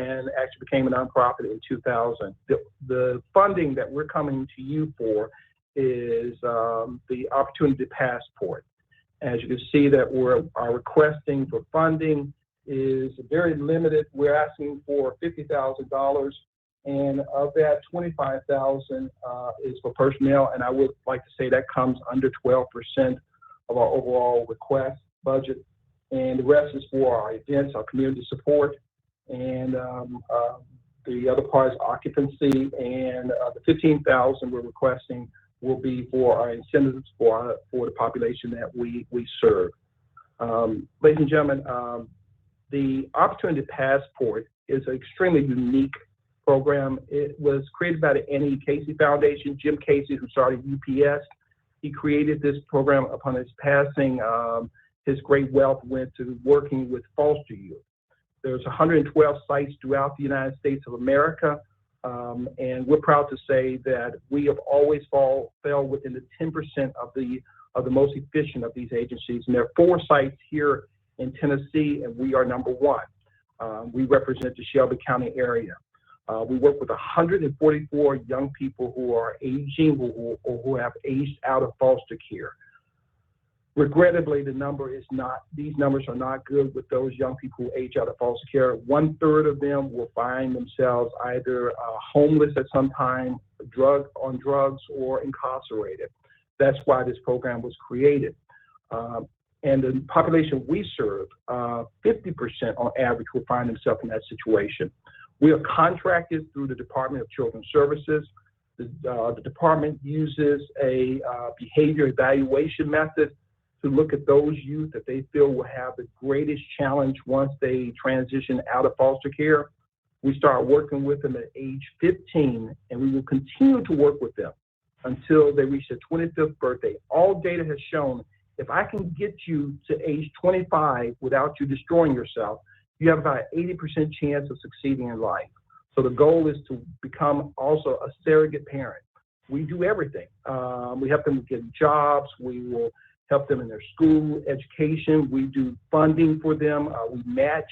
and actually became a nonprofit in 2000. The funding that we're coming to you for is the Opportunity Passport. As you can see that our requesting for funding is very limited. We're asking for $50,000, and of that, $25,000 is for personnel, and I would like to say that comes under 12% of our overall request budget, and the rest is for our events, our community support, and the other part is occupancy, and the $15,000 we're requesting will be for our incentives for the population that we serve. Ladies and gentlemen, the Opportunity Passport is an extremely unique program. It was created by the N.E. Casey Foundation. Jim Casey, who started UPS, he created this program. Upon his passing, his great wealth went to working with foster youth. There's 112 sites throughout the United States of America, and we're proud to say that we have always fell within the 10% of the most efficient of these agencies. And there are 4 sites here in Tennessee, and we are number 1. We represent the Shelby County area. We work with 144 young people who are aging or who have aged out of foster care. Regrettably, these numbers are not good with those young people who age out of foster care. 1/3 of them will find themselves either homeless at some time, on drugs, or incarcerated. That's why this program was created. And the population we serve, 50% on average will find themselves in that situation. We are contracted through the Department of Children's Services. The department uses a behavior evaluation method to look at those youth that they feel will have the greatest challenge once they transition out of foster care. We start working with them at age 15, and we will continue to work with them until they reach their 25th birthday. All data has shown if I can get you to age 25 without you destroying yourself, you have about an 80% chance of succeeding in life. So the goal is to become also a surrogate parent. We do everything. We help them get jobs. We will help them in their school education. We do funding for them. We match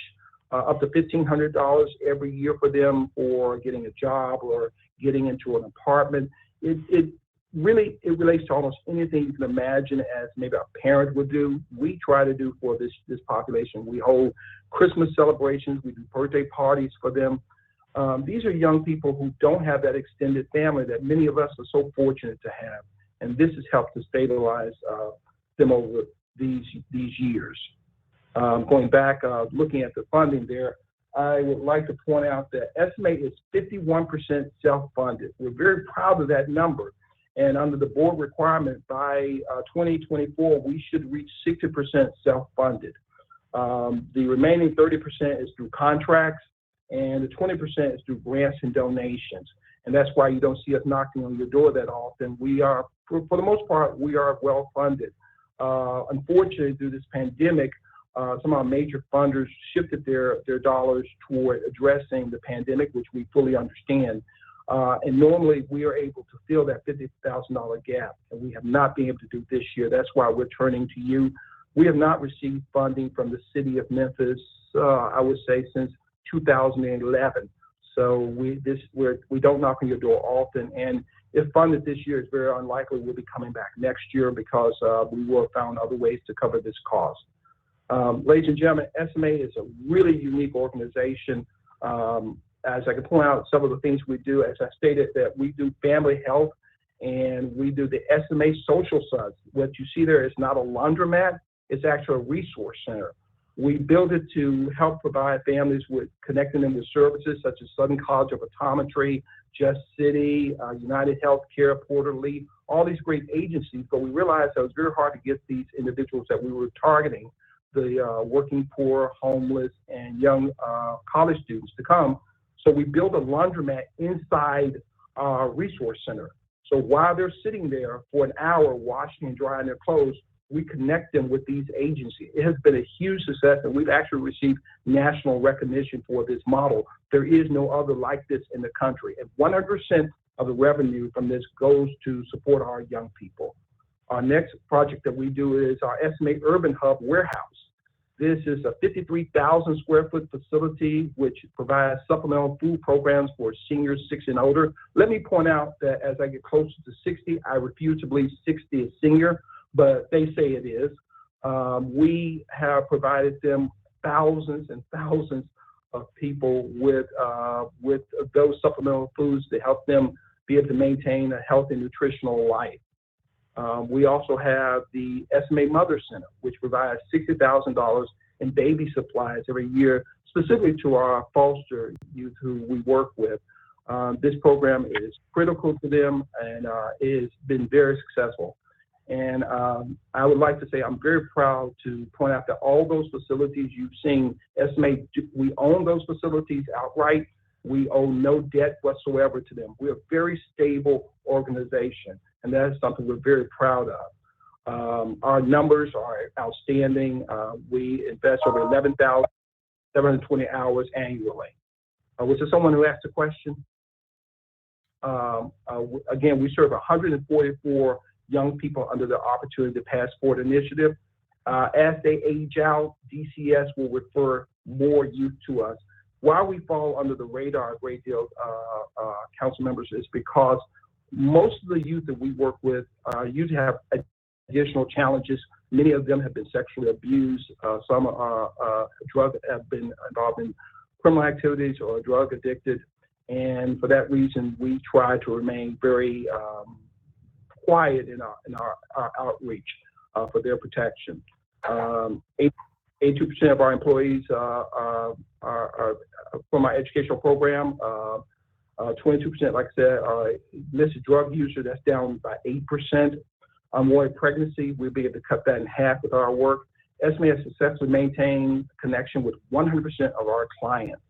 up to $1,500 every year for them for getting a job or getting into an apartment. It relates to almost anything you can imagine as maybe a parent would do. We try to do for this population. We hold Christmas celebrations. We do birthday parties for them. These are young people who don't have that extended family that many of us are so fortunate to have. And this has helped to stabilize them over these years. Going back, looking at the funding there, I would like to point out that estimate is 51% self-funded. We're very proud of that number. And under the board requirement, by 2024, we should reach 60% self-funded. The remaining 30% is through contracts, and the 20% is through grants and donations. And that's why you don't see us knocking on your door that often. We are, for the most part, we are well-funded. Unfortunately, through this pandemic, some of our major funders shifted their dollars toward addressing the pandemic, which we fully understand. And normally we are able to fill that $50,000 gap, and we have not been able to do this year. That's why we're turning to you. We have not received funding from the city of Memphis, I would say, since 2011. So we don't knock on your door often, and if funded this year, it's very unlikely we'll be coming back next year because we will have found other ways to cover this cost. Ladies and gentlemen, SMA is a really unique organization. As I can point out some of the things we do, as I stated, that we do family health and we do the SMA social sons. What you see there is not a laundromat, it's actually a resource center. We built it to help provide families with connecting them with services such as Southern College of Optometry, Just City, United Healthcare, Porter Lee, all these great agencies, but we realized that it was very hard to get these individuals that we were targeting, the working poor, homeless, and young college students to come. So we built a laundromat inside our resource center. So while they're sitting there for an hour washing and drying their clothes, we connect them with these agencies. It has been a huge success, and we've actually received national recognition for this model. There is no other like this in the country. And 100% of the revenue from this goes to support our young people. Our next project that we do is our SMA Urban Hub warehouse. This is a 53,000 square foot facility which provides supplemental food programs for seniors 60 and older. Let me point out that as I get closer to 60, I refuse to believe 60 is senior, but they say it is. We have provided them thousands and thousands of people with those supplemental foods to help them be able to maintain a healthy nutritional life. We also have the SMA Mother Center, which provides $60,000 in baby supplies every year, specifically to our foster youth who we work with. This program is critical to them and it has been very successful. And I would like to say I'm very proud to point out that all those facilities you've seen, SMA, we own those facilities outright. We owe no debt whatsoever to them. We're a very stable organization, and that is something we're very proud of. Our numbers are outstanding. We invest over 11,720 hours annually. Was there someone who asked a question? Again, we serve 144 young people under the Opportunity Passport Initiative. As they age out, DCS will refer more youth to us. Why we fall under the radar a great deal, council members, is because most of the youth that we work with usually have additional challenges. Many of them have been sexually abused. Some are have been involved in criminal activities or drug addicted. And for that reason, we try to remain very quiet in our outreach for their protection. 82% of our employees are from our educational program. 22%, like I said, are illicit drug user. That's down by 8%. Unwanted pregnancy, we'll be able to cut that in half with our work. SMA has successfully maintained connection with 100% of our clients.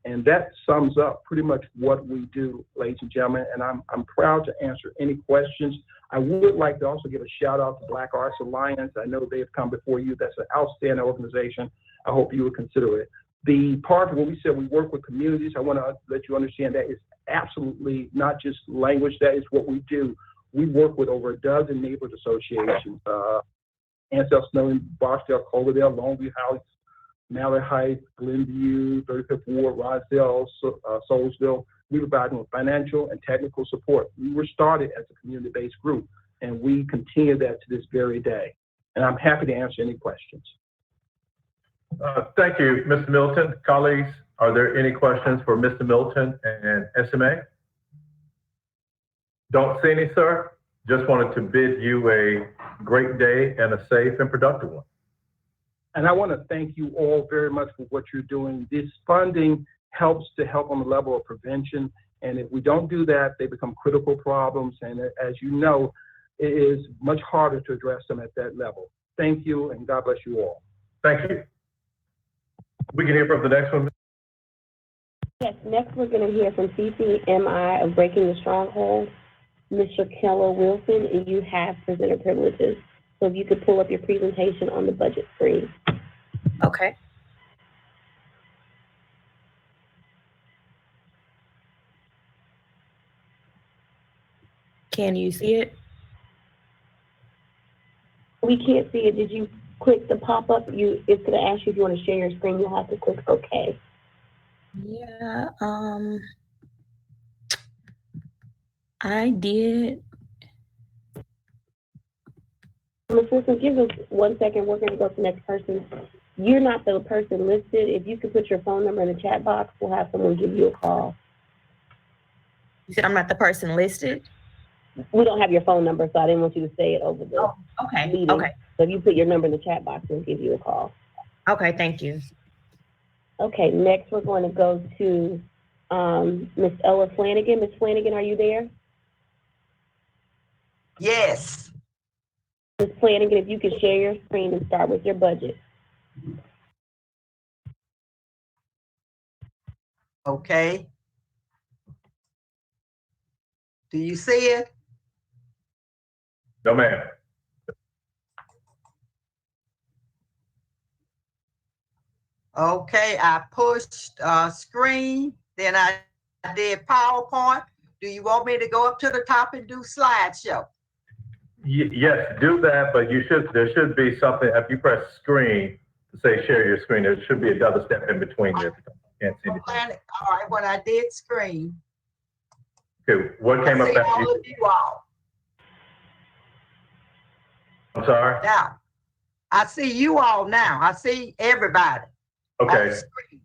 And that sums up pretty much what we do, ladies and gentlemen, and I'm proud to answer any questions. I would like to also give a shout out to Black Arts Alliance. I know they've come before you. That's an outstanding organization. I hope you would consider it. The part when we said we work with communities, I want to let you understand that is absolutely not just language. That is what we do. We work with over a dozen neighborhood associations, Ansel, Snowden, Barksdale, Cloverdale, Longview House, Mallet Heights, Glenview, 35th Ward, Rosdale, Soulsville. We provide them with financial and technical support. We were started as a community-based group, and we continue that to this very day. And I'm happy to answer any questions. Thank you, Mr. Milton. Colleagues, are there any questions for Mr. Milton and SMA? Don't see any, sir. Just wanted to bid you a great day and a safe and productive one. And I want to thank you all very much for what you're doing. This funding helps to help on the level of prevention. And if we don't do that, they become critical problems. And as you know, it is much harder to address them at that level. Thank you, and God bless you all. Thank you. We can hear from the next one. Yes, next we're going to hear from Ccmi of Breaking the Stronghold, Mr. Keller Wilson, and you have presenter privileges. So if you could pull up your presentation on the budget screen. Okay. Can you see it? We can't see it. Did you click the pop-up? It's going to ask you if you want to share your screen. You'll have to click OK. Yeah, I did. Assistant, give us 1 second. We're going to go to the next person. You're not the person listed. If you could put your phone number in the chat box, we'll have someone give you a call. You said I'm not the person listed? We don't have your phone number, so I didn't want you to say it over the meeting. Okay. So if you put your number in the chat box, we'll give you a call. Okay, thank you. Okay, next we're going to go to Ms. Ella Flanagan. Ms. Flanagan, are you there? Yes. Ms. Flanagan, if you could share your screen and start with your budget. Okay. Do you see it? No, ma'am. Okay, I pushed screen, then I did PowerPoint. Do you want me to go up to the top and do slideshow? Yes, do that, but there should be something, if you press screen, say share your screen. There should be another step in between there. Can't see anything. All right, when I did screen, Okay, what came I up see after all you? of you all. I'm sorry? Now, I see you all now. I see everybody on Okay, the screen.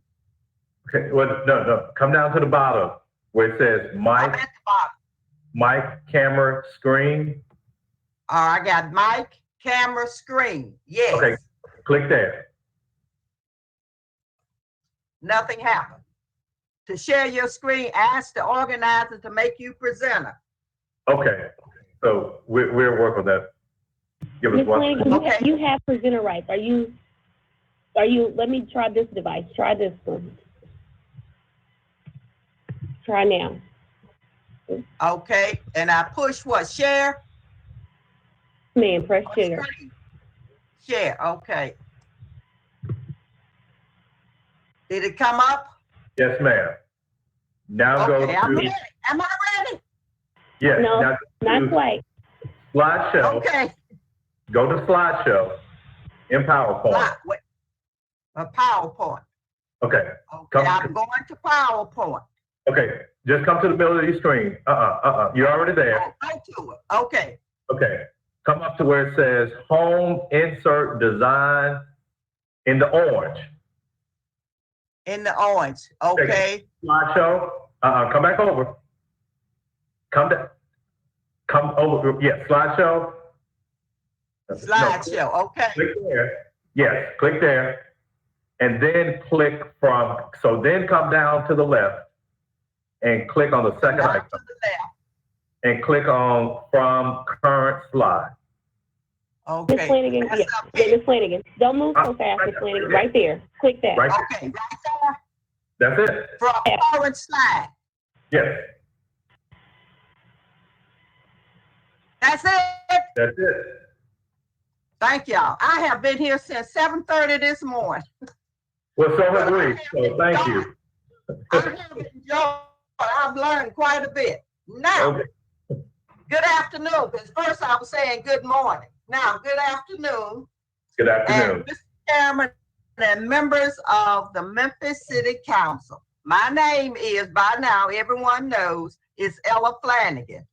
okay, well, no, come down to the bottom where it says I'm mic, at the bottom. mic, camera, screen. I got mic, camera, screen. Yes. Okay, click there. Nothing happened. To share your screen, ask the organizer to make you presenter. Okay, so we'll work on that. Give us Ms. one. Flanagan, Okay. you have presenter rights. Are you, let me try this device. Try this one. Try now. Okay, and I push what? Share? Man, press Or share. screen? Share, okay. Did it come up? Yes, ma'am. Now go Okay, I'm to, ready. Am I ready? yes, No, now not to quite. slideshow. Okay. Go to slideshow in PowerPoint. Wait. A PowerPoint. Okay, Okay, Come- I'm going to PowerPoint. okay, just come to the middle of your screen. You're already there. Go to it. Okay. Okay, come up to where it says Home Insert Design in the orange. In the orange. Okay. Slideshow, come back over. Come down. Come over, yes, slideshow. No, Slideshow. Okay. click there. Yes, click there. And then click from, so then come down to the left and click on the second Down icon to the left. and click on from current slide. Ms. Okay. Flanagan, That's yeah, up there. Ms. Flanagan, don't move so fast, Ms. Flanagan. Right there. Click that. Right Okay. Right there. That's it. From current slide. Yes, That's it. that's it. Thank y'all. I have been here since 7:30 this morning. Well, so have we, so thank you. I have enjoyed. I've learned quite a bit. Now, Okay. good afternoon. Because first I was saying good morning. Now, good afternoon. Good afternoon. And Mr. Chairman and members of the Memphis City Council. My name is, by now, everyone knows, is Ella Flanagan,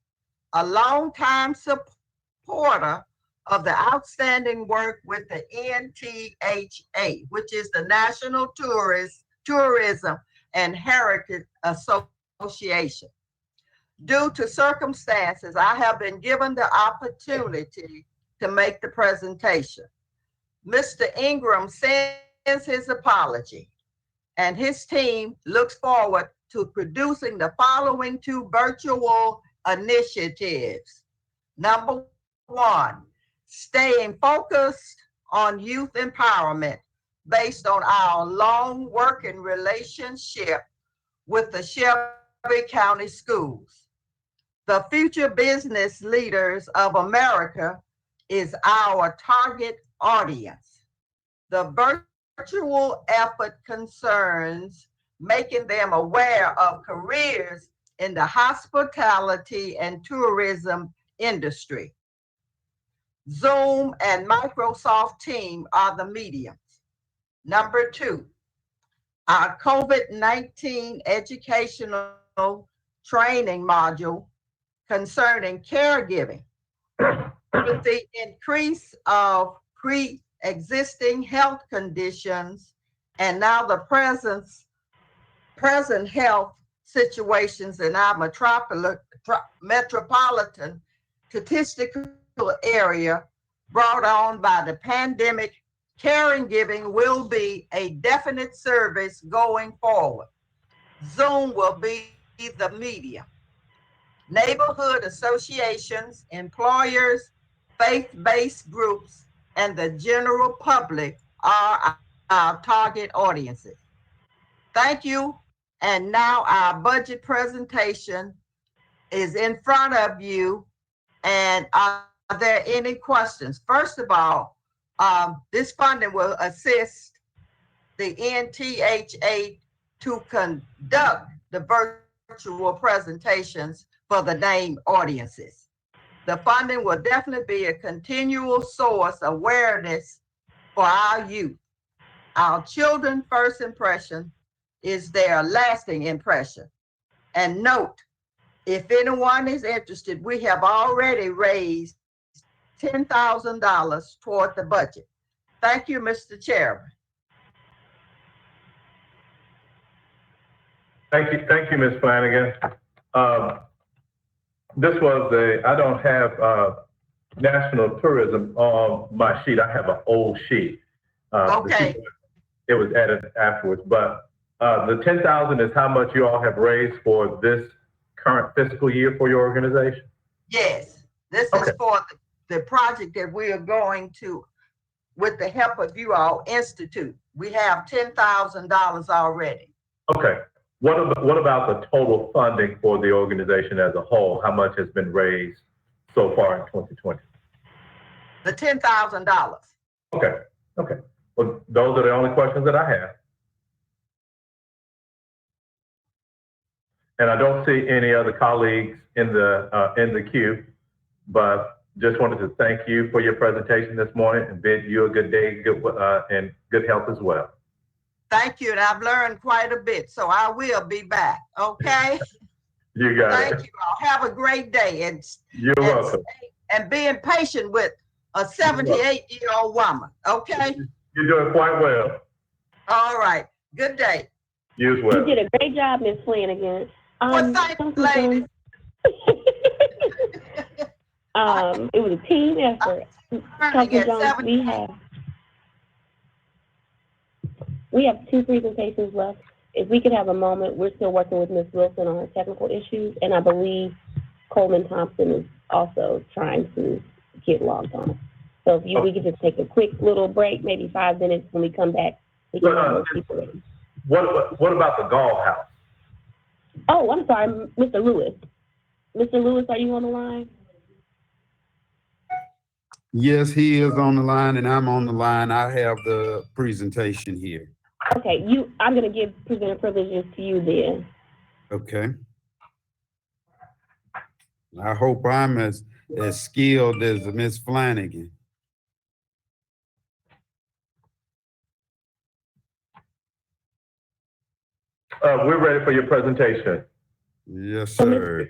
a longtime supporter of the outstanding work with the NTHA, which is the National Tourism and Heritage Association. Due to circumstances, I have been given the opportunity to make the presentation. Mr. Ingram sends his apology, and his team looks forward to producing the following two virtual initiatives. Number one, staying focused on youth empowerment based on our long working relationship with the Shelby County Schools. The future business leaders of America is our target audience. The virtual effort concerns making them aware of careers in the hospitality and tourism industry. Zoom and Microsoft Teams are the mediums. Number two, our COVID-19 educational training module concerning caregiving. With the increase of pre-existing health conditions and now the present health situations in our metropolitan statistical area brought on by the pandemic, caregiving will be a definite service going forward. Zoom will be the medium. Neighborhood associations, employers, faith-based groups, and the general public are our target audiences. Thank you. And now our budget presentation is in front of you. And are there any questions? First of all, this funding will assist the NTHA to conduct the virtual presentations for the named audiences. The funding will definitely be a continual source of awareness for our youth. Our children's first impression is their lasting impression. And note, if anyone is interested, we have already raised $10,000 toward the budget. Thank you, Mr. Chairman. Thank you, Ms. Flanagan. This was I don't have national tourism on my sheet. I have an old sheet. Okay. It was added afterwards, but the 10,000 is how much you all have raised for this current fiscal year for your organization? Yes, this is for the project that we are going to, with the help of you all, institute. We have $10,000 already. Okay. What about the total funding for the organization as a whole? How much has been raised so far in 2020? The $10,000. Okay. Okay. Well, those are the only questions that I have. And I don't see any other colleagues in the queue, but just wanted to thank you for your presentation this morning and bid you a good day and good health as well. Thank you, and I've learned quite a bit, so I will be back, okay? You got it. Thank you all. Have a great day. And You're welcome. And being patient with a 78-year-old woman, okay? You're doing quite well. All right. Good day. You as well. You did a great job, Ms. Flanagan. Well, thank you, ladies. It was a team effort. Councilman Jones, we have 2 presentations left. If we could have a moment, we're still working with Ms. Wilson on her technical issues, and I believe Coleman Thompson is also trying to get logged on. So if we could just take a quick little break, maybe 5 minutes. When we come back, we can have those people ready. What about the Gall House? Oh, I'm sorry, Mr. Lewis. Mr. Lewis, are you on the line? Yes, he is on the line and I'm on the line. I have the presentation here. Okay, I'm gonna give presenter privileges to you then. Okay. I hope I'm as skilled as Miss Flanagan. We're ready for your presentation. Yes, sir.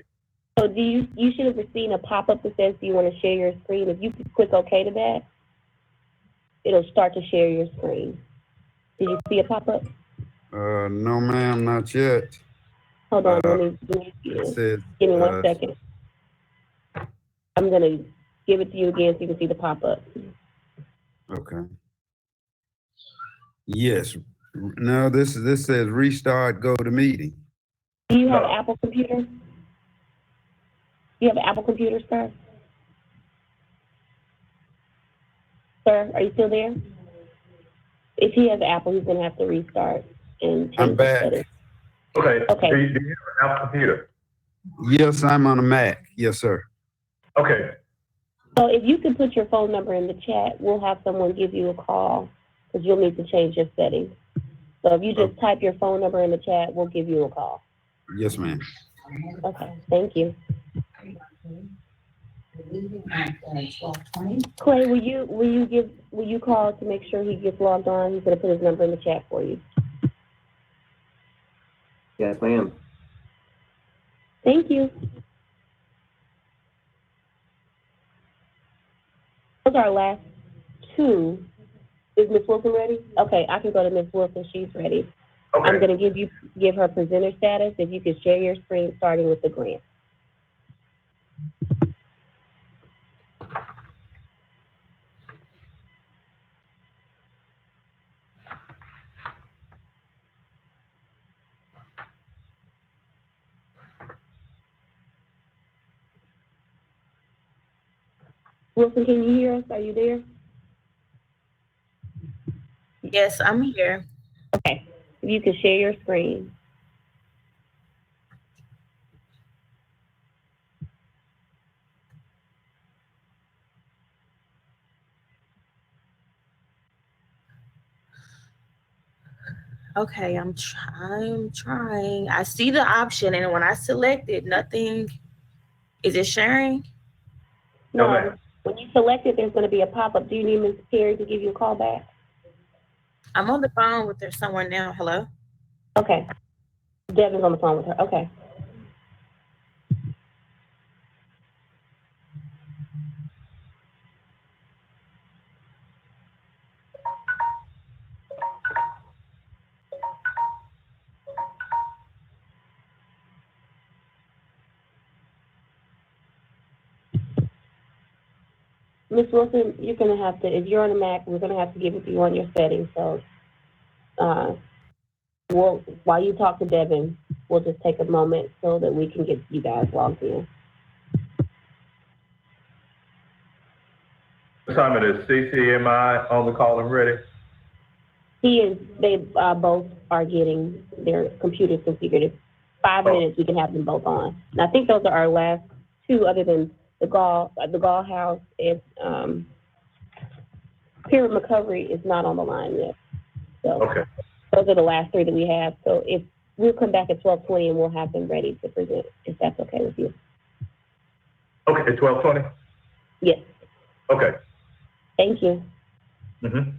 So you should have received a pop-up that says, do you want to share your screen? If you click OK to that, it'll start to share your screen. Did you see a pop-up? No, ma'am, not yet. Hold on, let me give me 1 second. I'm gonna give it to you again so you can see the pop-up. Okay. Yes. No, this says restart go to meeting. Do you have an Apple computer? Do you have an Apple computer, sir? Sir, are you still there? If he has Apple, he's gonna have to restart and change I'm back. the settings. Okay. Okay. Do you have an Apple computer? Yes, I'm on a Mac. Yes, sir. Okay. So if you could put your phone number in the chat, we'll have someone give you a call because you'll need to change your settings. So if you just type your phone number in the chat, we'll give you a call. Yes, ma'am. Okay, thank you. Clay, will you call to make sure he gets logged on? He's gonna put his number in the chat for you. Yes, ma'am. Thank you. Those are our last 2. Is Ms. Wilson ready? Okay, I can go to Ms. Wilson. She's ready. Okay. I'm going to give her presenter status. If you could share your screen, starting with the grant. Wilson, can you hear us? Are you there? Yes, I'm here. Okay, if you could share your screen. Okay, I'm trying. I see the option, and when I select it, nothing. Is it sharing? No, No, when you select it, there's going to be a pop-up. Do you need Ms. Perry to give you a call back? I'm on the phone with her somewhere now. Hello? Okay. Devin's on the phone with her. Okay. Ms. Wilson, you're gonna have to, if you're on the Mac, we're gonna have to give it to you on your settings. So, while you talk to Devin, we'll just take a moment so that we can get you guys logged in. Simon, is CCMI on the call and ready? They both are getting their computers configured. In 5 minutes, we can have them both on. And I think those are our last two, other than the Gall House is, Pyramid Recovery is not on the line yet. So Okay. those are the last three that we have. So if we'll come back at 12:20 and we'll have them ready to present, if that's okay with you. Okay, at 12:20? Yes. Okay. Thank you. Mm-hmm.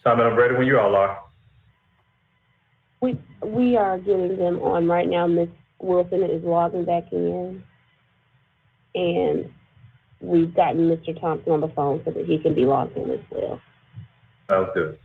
Simon, I'm ready when you all are. We are getting them on right now. Ms. Wilson is logging back in, and we've gotten Mr. Thompson on the phone so that he can be logged in as well. Sounds good.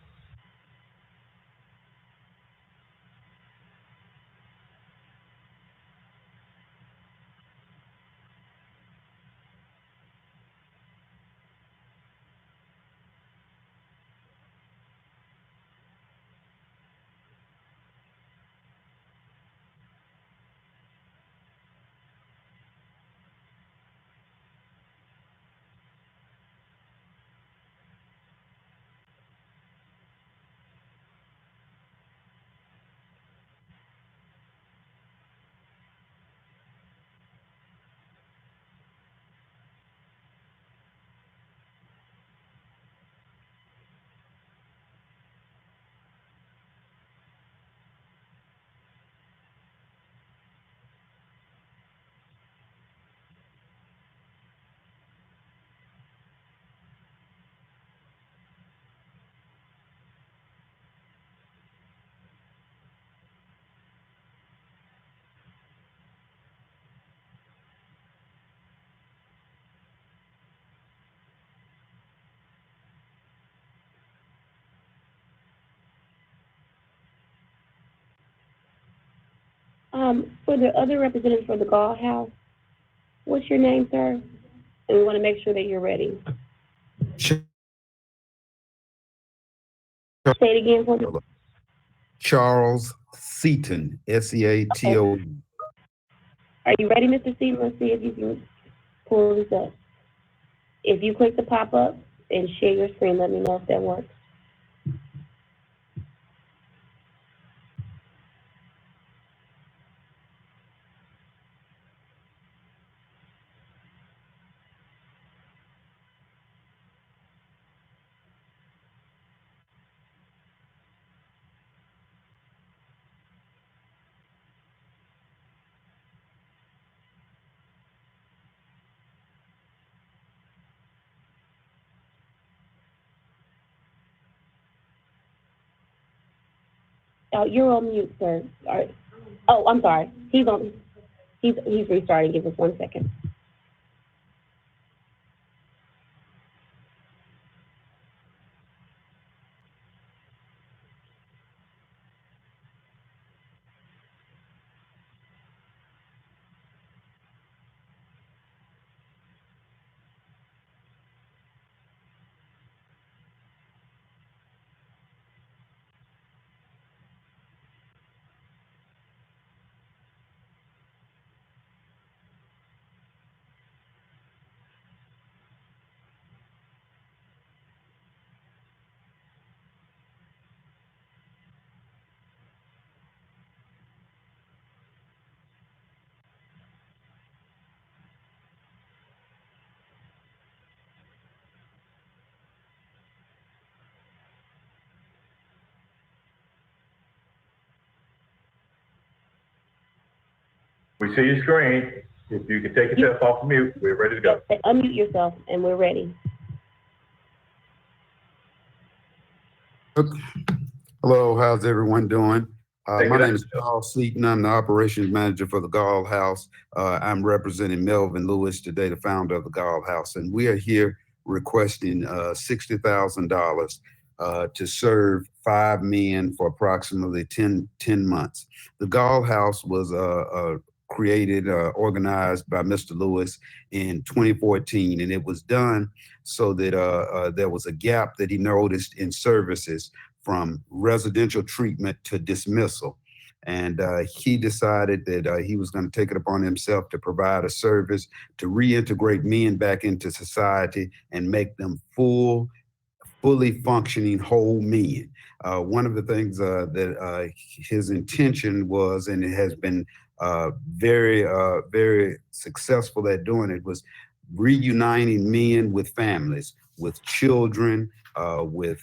For the other representative for the Gall House, what's your name, sir? And we want to make sure that you're ready. Say it again for me. Charles Seaton, Seaton. Are you ready, Mr. Stephen? Let's see if you can pull this up. If you click the pop-up and share your screen, let me know if that works. You're on mute, sir. All right. Oh, I'm sorry. He's restarting. Give us 1 second. We see your screen. If you can take yourself off mute, we're ready to go. Unmute yourself, and we're ready. Hello, how's everyone doing? Take My it name up. is Charles Seaton. I'm the operations manager for the Gall House. I'm representing Melvin Lewis today, the founder of the Gall House, and we are here requesting $60,000 to serve 5 men for approximately 10 months. The Gall House was created, organized by Mr. Lewis in 2014, and it was done so that there was a gap that he noticed in services from residential treatment to dismissal. And he decided that he was going to take it upon himself to provide a service to reintegrate men back into society and make them fully functioning whole men. One of the things that his intention was, and it has been very successful at doing it, was reuniting men with families, with children, with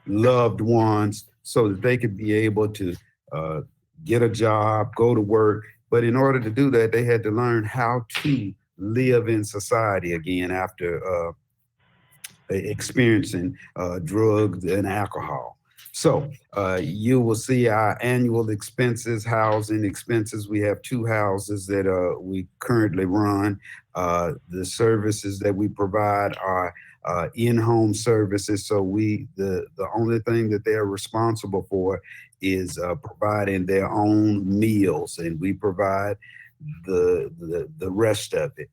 loved ones, so that they could be able to get a job, go to work. But in order to do that, they had to learn how to live in society again after experiencing drugs and alcohol. So you will see our annual expenses, housing expenses. We have 2 houses that we currently run. The services that we provide are in-home services. So the only thing that they're responsible for is providing their own meals, and we provide the rest of it.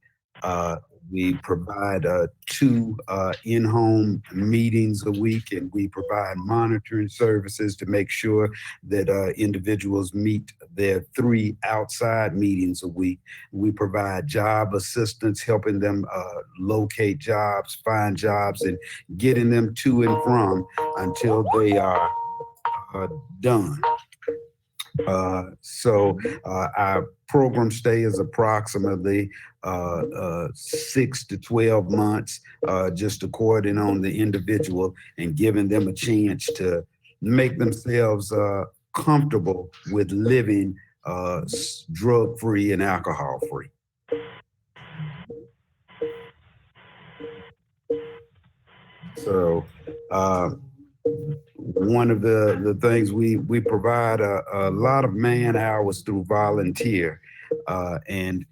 We provide 2 in-home meetings a week, and we provide monitoring services to make sure that individuals meet their 3 outside meetings a week. We provide job assistance, helping them locate jobs, find jobs, and getting them to and from until they are done. So our program stay is approximately 6 to 12 months, just according on the individual and giving them a chance to make themselves comfortable with living drug-free and alcohol-free. So one of the things we provide a lot of man hours through volunteer, and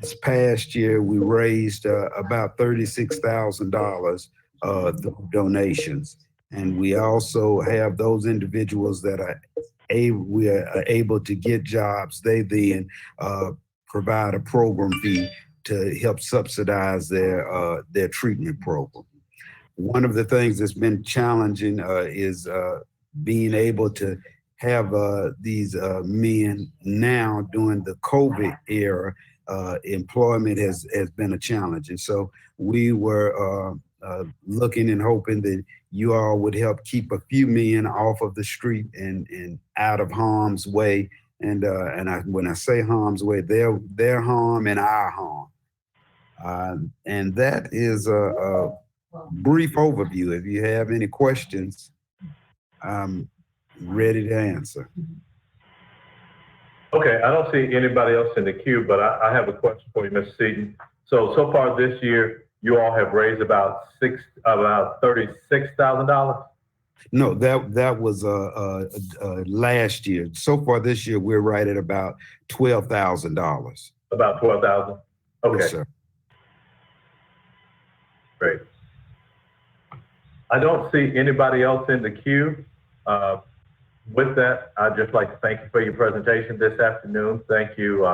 this past year we raised about $36,000 through donations, and we also have those individuals that we are able to get jobs. They then provide a program fee to help subsidize their treatment program. One of the things that's been challenging is being able to have these men now during the COVID era. Employment has been a challenge. And so we were looking and hoping that you all would help keep a few men off of the street and out of harm's way. And when I say harm's way, their harm and our harm. And that is a brief overview. If you have any questions, I'm ready to answer. Okay, I don't see anybody else in the queue, but I have a question for you, Mr. Seaton. So far this year, you all have raised about $36,000? No, that was last year. So far this year, we're right at about $12,000. About 12,000? Okay. Yes, sir. Great. I don't see anybody else in the queue. With that, I'd just like to thank you for your presentation this afternoon. Thank you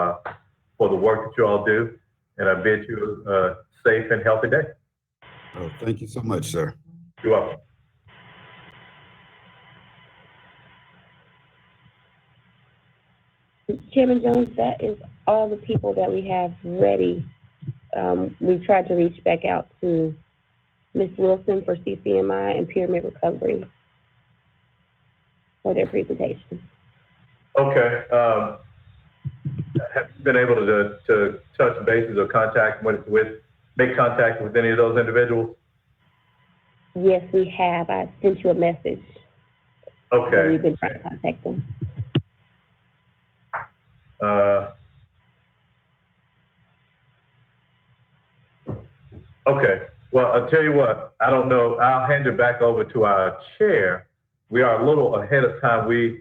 for the work that you all do, and I bid you a safe and healthy day. Oh, thank you so much, sir. You're welcome. Chairman Jones, that is all the people that we have ready. We've tried to reach back out to Ms. Wilson for CCMI and Pyramid Recovery for their presentation. Okay. Have you been able to touch bases or make contact with any of those individuals? Yes, we have. I sent you a message. Okay. So we've been trying to contact them. Okay. Well, I'll tell you what, I don't know. I'll hand it back over to our chair. We are a little ahead of time. A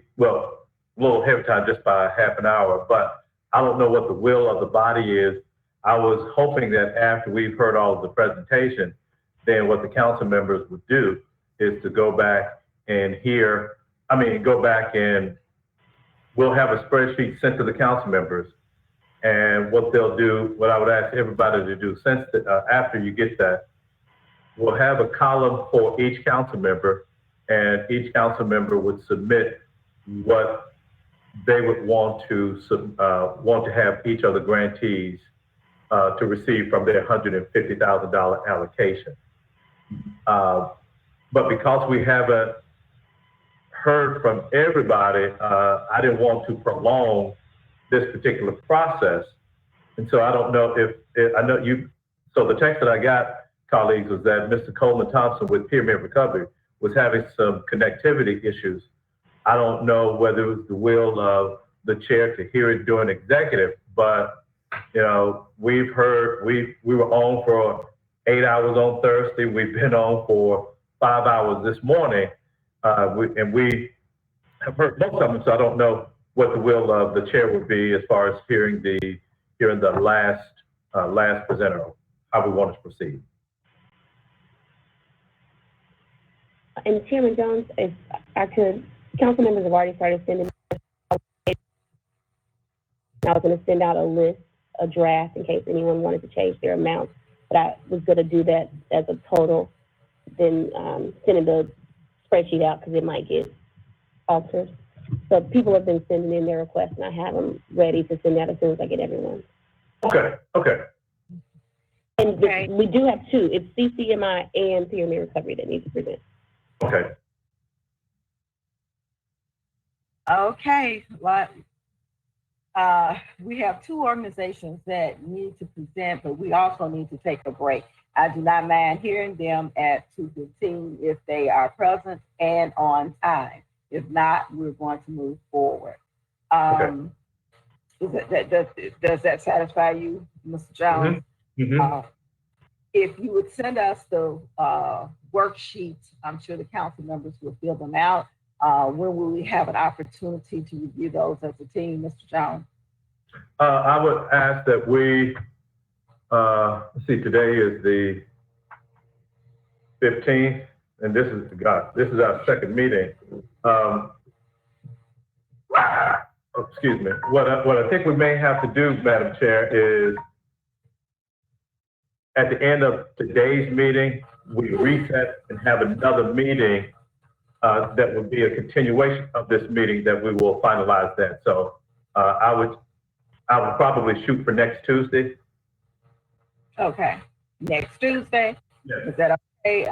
little ahead of time just by half an hour, but I don't know what the will of the body is. I was hoping that after we've heard all of the presentation, then what the council members would do is to go back and we'll have a spreadsheet sent to the council members. And what they'll do, what I would ask everybody to do, after you get that, we'll have a column for each council member, and each council member would submit what they would want to have each of the grantees to receive from their $150,000 allocation. But because we haven't heard from everybody, I didn't want to prolong this particular process. And so I don't know so the text that I got, colleagues, was that Mr. Coleman Thompson with Pyramid Recovery was having some connectivity issues. I don't know whether it was the will of the chair to hear it during executive, but we were on for 8 hours on Thursday. We've been on for 5 hours this morning. We have heard most of them, so I don't know what the will of the chair would be as far as hearing the last presenter, how we want to proceed. And Chairman Jones, if I could, council members have already started sending. I was going to send out a draft in case anyone wanted to change their amount, but I was going to do that as a total, then sending the spreadsheet out because it might get altered. So people have been sending in their requests, and I have them ready to send out as soon as I get everyone. Okay. And we do have two. It's CCMI and Pyramid Recovery that needs to present. Okay. Okay, we have two organizations that need to present, but we also need to take a break. I do not mind hearing them at 2:15 if they are present and on time. If not, we're going to move forward. Okay. Does that satisfy you, Mr. Jones? Mm-hmm. If you would send us the worksheets, I'm sure the council members will fill them out. When will we have an opportunity to review those as a team, Mr. Jones? I would ask that we, let's see, today is the 15th, and this is our second meeting. Excuse me. What I think we may have to do, Madam Chair, is at the end of today's meeting, we reset and have another meeting that would be a continuation of this meeting that we will finalize that. So I would probably shoot for next Tuesday. Okay, next Tuesday. Yes. Is that okay?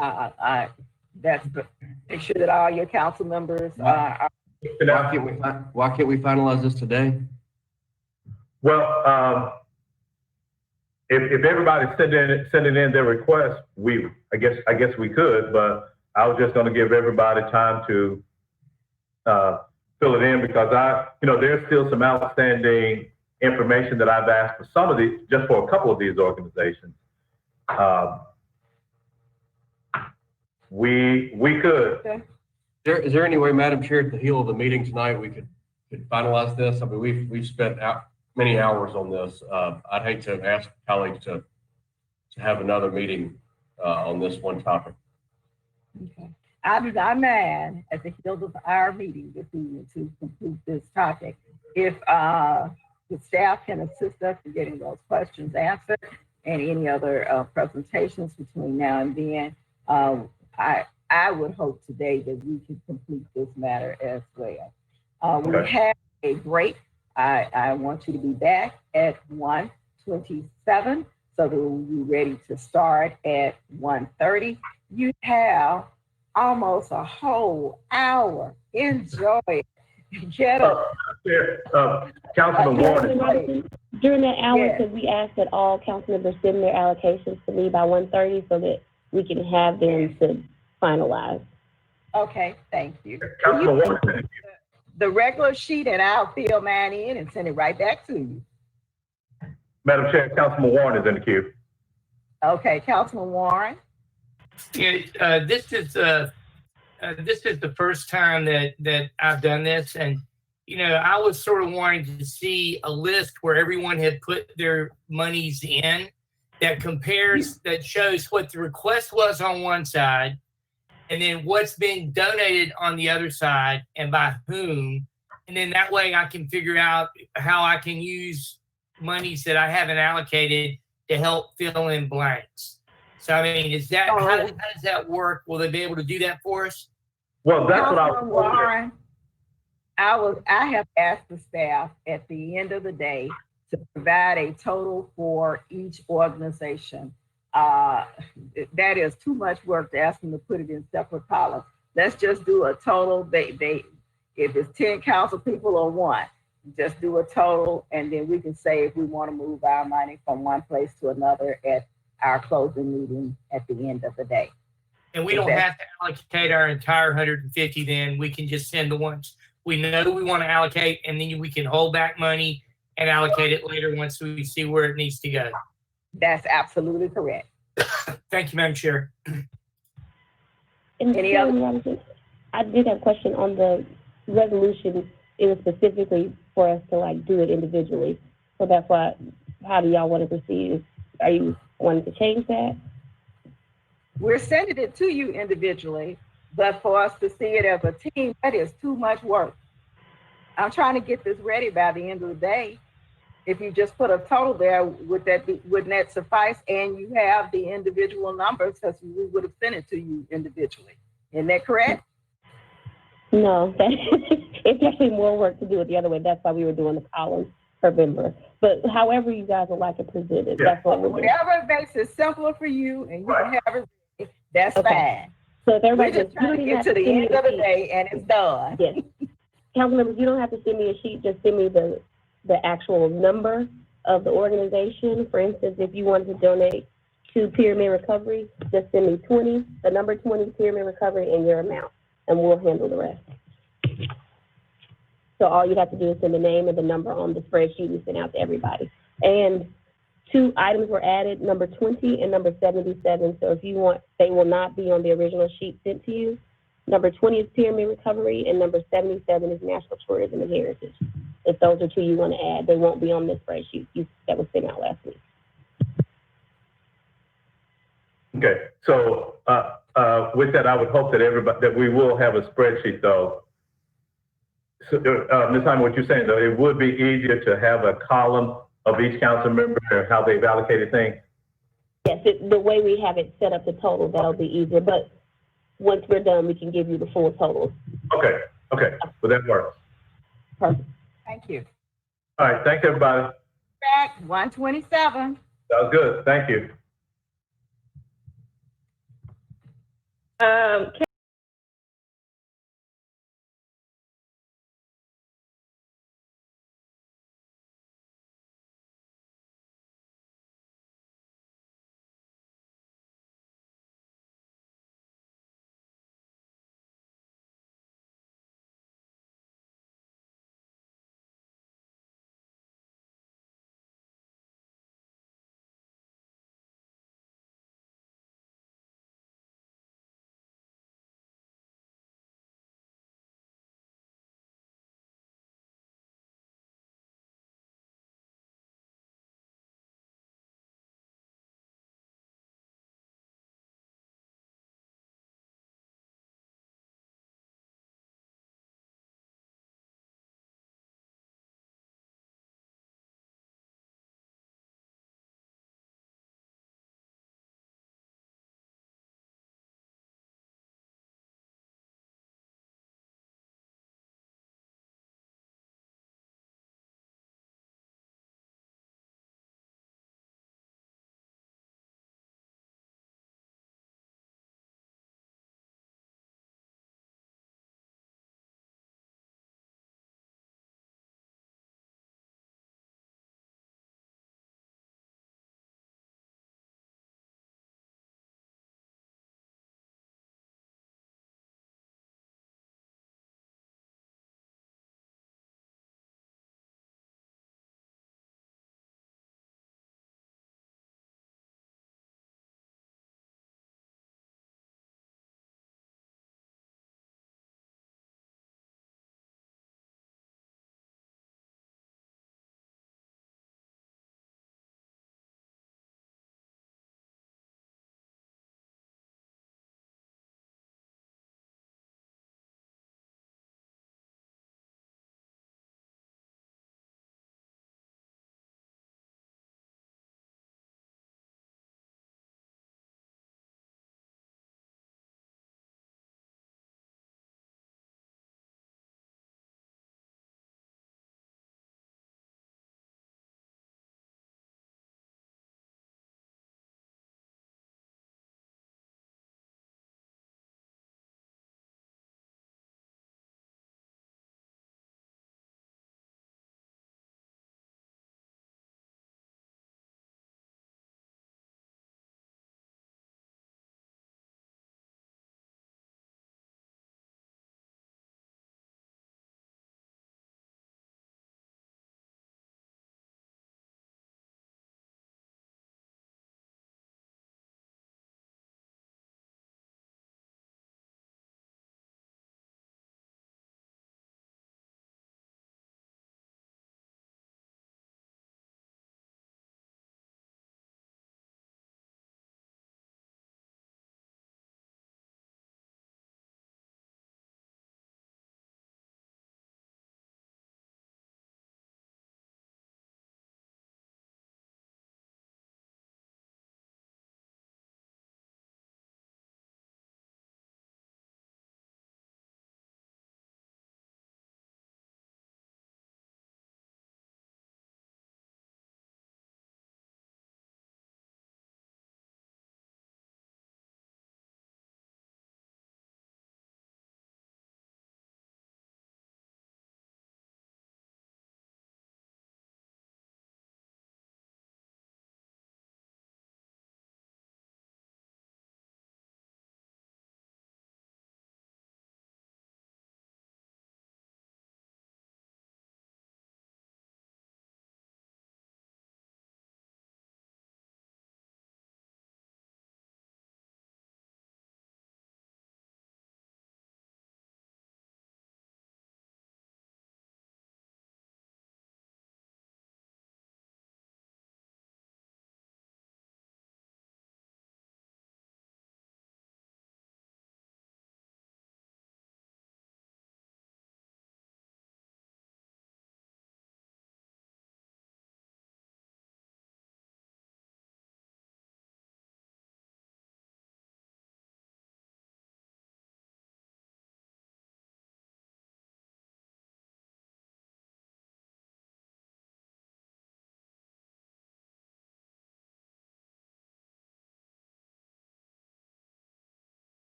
That's good. Make sure that all your council members are. Why can't we finalize this today? Well, if everybody's sending in their requests, I guess we could, but I was just going to give everybody time to fill it in because there's still some outstanding information that I've asked for some of these, just for a couple of these organizations. We could. Okay. Is there any way, Madam Chair, at the heel of the meeting tonight, we could finalize this? I mean, we've spent many hours on this. I'd hate to ask colleagues to have another meeting on this one topic. Okay. I do not mind at the heels of our meeting this evening to complete this topic. If the staff can assist us in getting those questions answered and any other presentations between now and then, I would hope today that we can complete this matter as well. We have a break. I want you to be back at 1:27 so that we'll be ready to start at 1:30. You have almost a whole hour. Enjoy it. Get up. Councilman Warren. During that hour, Yes. could we ask that all council members send their allocations to me by 1:30 so that we can have them to finalize? Okay, thank you. Councilman Warren. The regular sheet and I'll fill mine in and send it right back to you. Madam Chair, Councilman Warren is in the queue. Okay, Councilman Warren. Yeah, this is the first time that I've done this, and I was sort of wanting to see a list where everyone had put their monies in that compares, that shows what the request was on one side, and then what's been donated on the other side and by whom, and then that way I can figure out how I can use monies that I haven't allocated to help fill in blanks. So I mean, how does that work? Will they be able to do that for us? Well, that's what I Councilman Warren, I have asked the staff at the end of the day to provide a total for each organization. That is too much work to ask them to put it in separate columns. Let's just do a total. If it's 10 council people or one, just do a total, and then we can say if we want to move our money from one place to another at our closing meeting at the end of the day. And we don't have to allocate our entire 150 then. We can just send the ones we know we want to allocate, and then we can hold back money and allocate it later once we see where it needs to go. That's absolutely correct. Thank you, Madam Chair. And Any other- Chairman Robinson, I did have a question on the resolution. It was specifically for us to like do it individually. So that's why, how do y'all want to proceed? Are you wanting to change that? We're sending it to you individually, but for us to see it as a team, that is too much work. I'm trying to get this ready by the end of the day. If you just put a total there, wouldn't that suffice? And you have the individual numbers, because we would have sent it to you individually. Isn't that correct? No, that, it's actually more work to do it the other way. That's why we were doing the columns per member. But however you guys would like it presented, that's what we're doing. Whatever makes it simpler for you and you can have it, that's Okay. fine. So if We're everybody just trying to get to the end of the day and it's done. Yes. Council members, you don't have to send me a sheet, just send me the actual number of the organization. For instance, if you wanted to donate to Pyramid Recovery, just send me 20, the number 20 Pyramid Recovery and your amount, and we'll handle the rest. So all you have to do is send the name and the number on the spreadsheet we sent out to everybody. And 2 items were added, number 20 and number 77. So if you want, they will not be on the original sheet sent to you. Number 20 is Pyramid Recovery and number 77 is National Tourism and Heritage. If those are 2 you want to add, they won't be on this spreadsheet that was sent out last week. Okay, so with that, I would hope that we will have a spreadsheet though. So, Ms. Hyman, what you're saying though, it would be easier to have a column of each council member and how they've allocated things? Yes, the way we have it set up, the total, that'll be easier. But once we're done, we can give you the full totals. Okay, well that works. Perfect. Thank you. All right, thanks everybody. Back 127. That was good, thank you.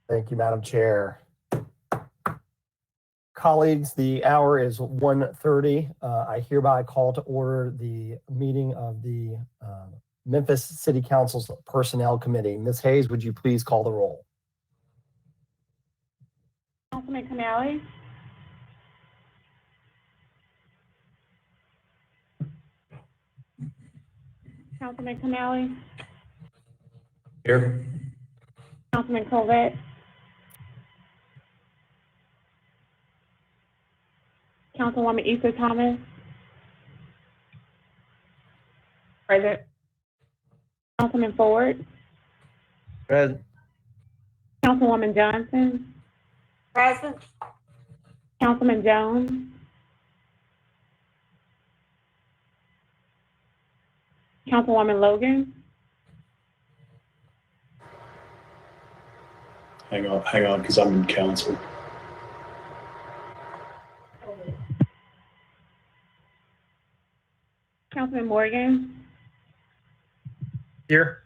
Thank you, Madam Chair. Colleagues, the hour is 1:30. I hereby call to order the meeting of the Memphis City Council's Personnel Committee. Ms. Hayes, would you please call the roll? Councilman Canale? Councilman Canale? Here. Councilman Covett? Councilwoman Issa Thomas? Present. Councilman Ford? Present. Councilwoman Johnson? Present. Councilman Jones? Councilwoman Logan? Hang on, because I'm in council. Councilman Morgan? Here.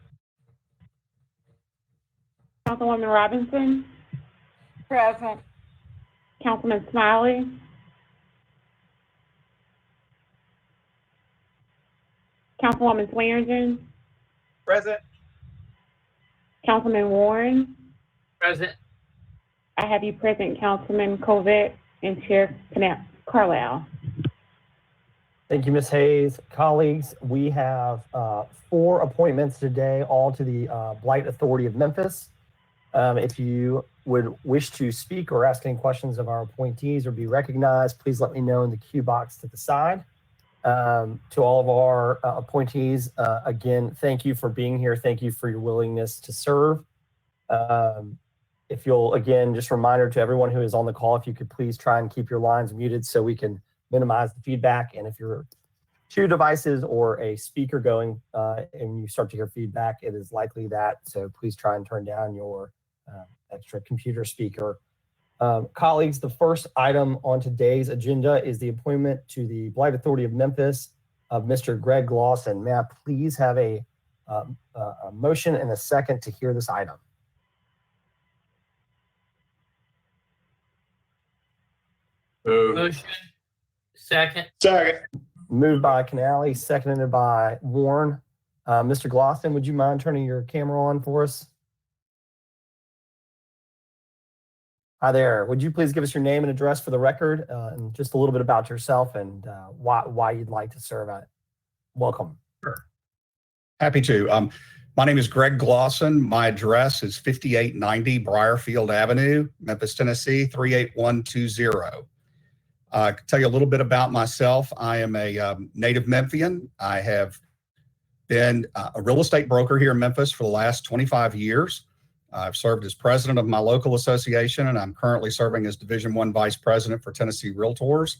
Councilwoman Robinson? Present. Councilman Smiley? Councilwoman Swearingen? Present. Councilman Warren? Present. I have you present, Councilman Covett and Chair Carlisle. Thank you, Ms. Hayes. Colleagues, we have 4 appointments today, all to the Blight Authority of Memphis. If you would wish to speak or ask any questions of our appointees or be recognized, please let me know in the queue box to the side. To all of our appointees, again, thank you for being here. Thank you for your willingness to serve. If you'll, again, just a reminder to everyone who is on the call, if you could please try and keep your lines muted so we can minimize the feedback. And if you're 2 devices or a speaker going and you start to hear feedback, it is likely that. So please try and turn down your extra computer speaker. Colleagues, the first item on today's agenda is the appointment to the Blight Authority of Memphis of Mr. Greg Glosson. May I please have a motion and a second to hear this item? Motion. Second. Second. Moved by Canale, seconded by Warren. Mr. Glosson, would you mind turning your camera on for us? Hi there. Would you please give us your name and address for the record and just a little bit about yourself and why you'd like to serve at it? Welcome. Sure. Happy to. My name is Greg Glosson. My address is 5890 Briarfield Avenue, Memphis, Tennessee, 38120. I can tell you a little bit about myself. I am a native Memphian. I have been a real estate broker here in Memphis for the last 25 years. I've served as president of my local association, and I'm currently serving as Division I Vice President for Tennessee Realtors.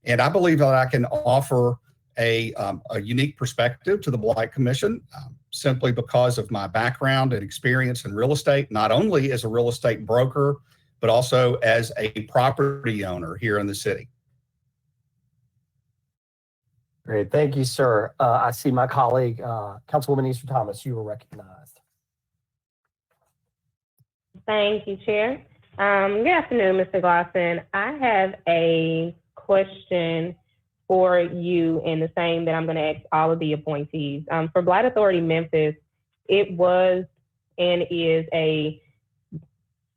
And I believe that I can offer a unique perspective to the Blight Commission simply because of my background and experience in real estate, not only as a real estate broker, but also as a property owner here in the city. Great. Thank you, sir. I see my colleague, Councilwoman Issa Thomas, you were recognized. Thank you, Chair. Good afternoon, Mr. Glosson. I have a question for you in the same that I'm going to ask all of the appointees. For Blight Authority Memphis, it was and is a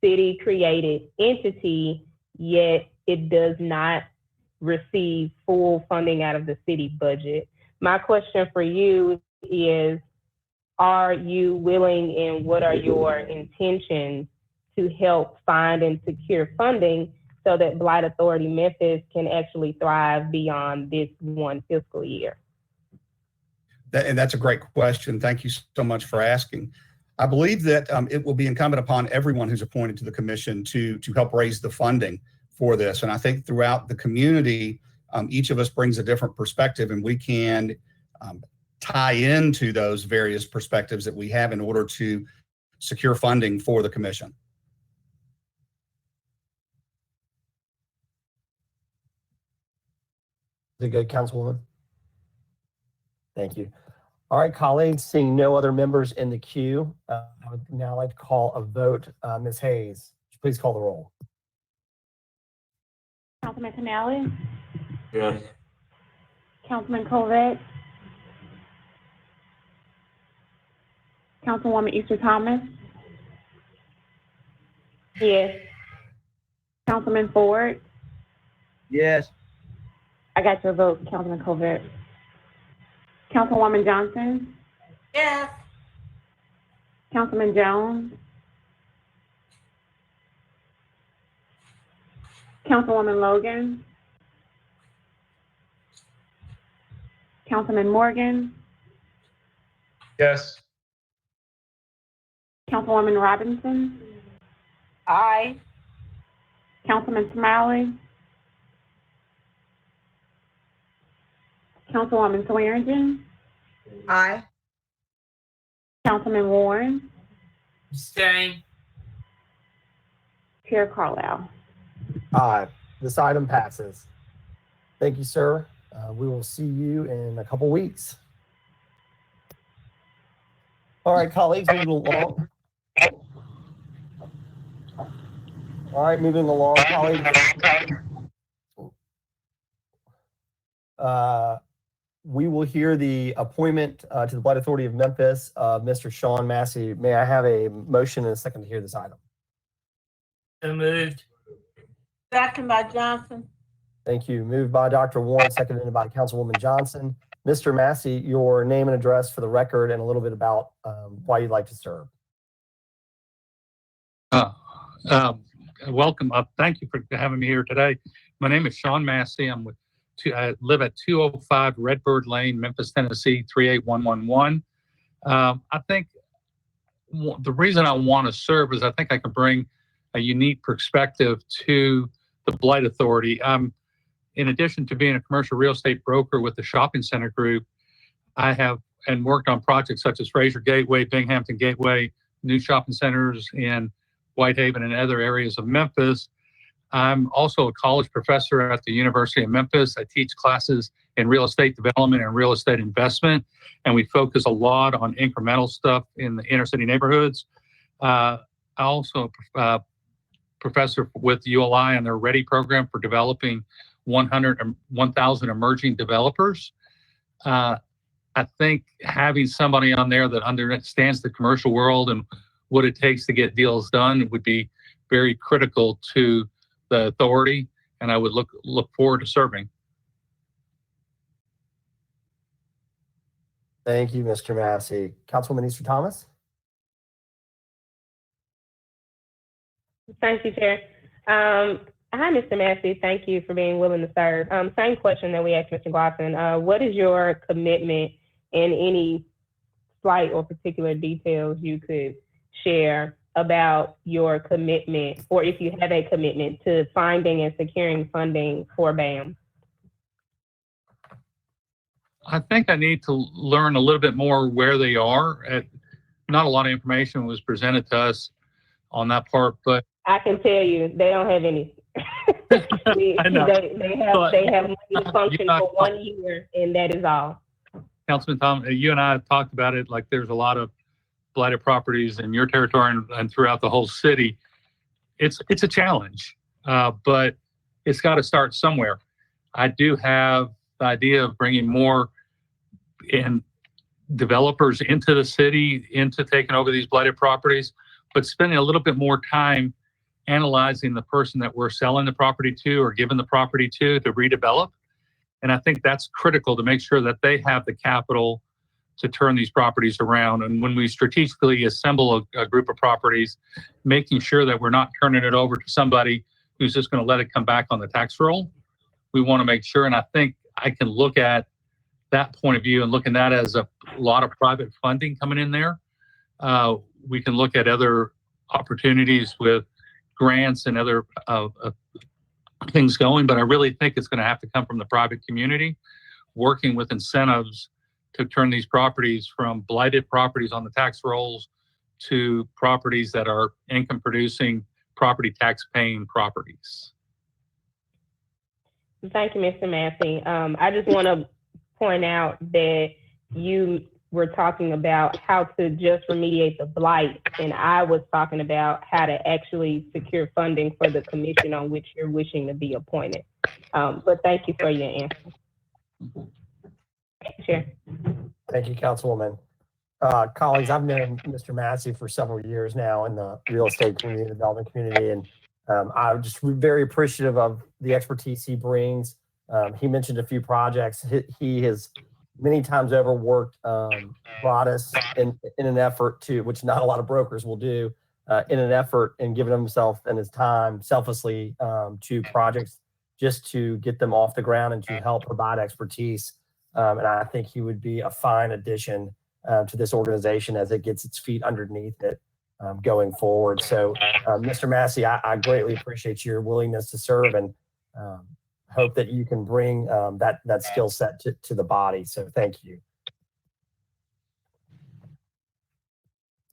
city-created entity, yet it does not receive full funding out of the city budget. My question for you is, are you willing and what are your intentions to help find and secure funding so that Blight Authority Memphis can actually thrive beyond this one fiscal year? And that's a great question. Thank you so much for asking. I believe that it will be incumbent upon everyone who's appointed to the commission to help raise the funding for this. And I think throughout the community, each of us brings a different perspective, and we can tie into those various perspectives that we have in order to secure funding for the commission. Is it good, Councilwoman? Thank you. All right, colleagues, seeing no other members in the queue, I would now like to call a vote. Ms. Hayes, please call the roll. Councilman Canale, Yes. Councilman Covett, Councilwoman Easter Thomas. Yes. Councilman Ford. Yes. I got your vote, Councilman Covett. Councilwoman Johnson. Yes. Councilman Jones. Councilwoman Logan. Councilman Morgan. Yes. Councilwoman Robinson. Aye. Councilman Smiley. Councilwoman Swearingen. Aye. Councilman Warren. Abstain. Chair Carlisle. Aye. This item passes. Thank you, sir. We will see you in a couple weeks. All right, colleagues, moving along. All right, moving along, colleagues. We will hear the appointment to the Blight Authority of Memphis of Mr. Sean Massey. May I have a motion and a second to hear this item? So moved. Second by Johnson. Thank you. Moved by Dr. Warren, seconded by Councilwoman Johnson. Mr. Massey, your name and address for the record and a little bit about why you'd like to serve. Welcome. Thank you for having me here today. My name is Sean Massey. I live at 205 Redbird Lane, Memphis, Tennessee, 38111. I think the reason I want to serve is I think I can bring a unique perspective to the Blight Authority. In addition to being a commercial real estate broker with the shopping center group, I have and worked on projects such as Fraser Gateway, Binghamton Gateway, new shopping centers in Whitehaven and other areas of Memphis. I'm also a college professor at the University of Memphis. I teach classes in real estate development and real estate investment, and we focus a lot on incremental stuff in the inner city neighborhoods. I also professor with ULI on their READY program for developing 1,000 emerging developers. I think having somebody on there that understands the commercial world and what it takes to get deals done would be very critical to the authority, and I would look forward to serving. Thank you, Mr. Massey. Councilwoman Easter Thomas? Thank you, Chair. Hi, Mr. Massey. Thank you for being willing to serve. Same question that we asked Mr. Glosson. What is your commitment and any slight or particular details you could share about your commitment, or if you have a commitment to finding and securing funding for BAM? I think I need to learn a little bit more where they are. Not a lot of information was presented to us on that part, but I can tell you they don't have any. I know. They have money to function for 1 year, and that is all. Councilman Tom, you and I have talked about it. Like, there's a lot of blighted properties in your territory and throughout the whole city. It's a challenge, but it's got to start somewhere. I do have the idea of bringing more developers into the city, into taking over these blighted properties, but spending a little bit more time analyzing the person that we're selling the property to or giving the property to redevelop. And I think that's critical to make sure that they have the capital to turn these properties around. And when we strategically assemble a group of properties, making sure that we're not turning it over to somebody who's just going to let it come back on the tax roll. We want to make sure, and I think I can look at that point of view and look at that as a lot of private funding coming in there. We can look at other opportunities with grants and other things going, but I really think it's going to have to come from the private community, working with incentives to turn these properties from blighted properties on the tax rolls to properties that are income producing, property tax paying properties. Thank you, Mr. Massey. I just want to point out that you were talking about how to just remediate the blight, and I was talking about how to actually secure funding for the commission on which you're wishing to be appointed. But thank you for your answer. Chair. Thank you, Councilwoman. Colleagues, I've known Mr. Massey for several years now in the real estate community, development community, and I'm just very appreciative of the expertise he brings. He mentioned a few projects. He has many times over worked, brought us in an effort to, which not a lot of brokers will do, in an effort and given himself and his time selflessly to projects just to get them off the ground and to help provide expertise. And I think he would be a fine addition to this organization as it gets its feet underneath it going forward. So, Mr. Massey, I greatly appreciate your willingness to serve and hope that you can bring that skill set to the body. So thank you.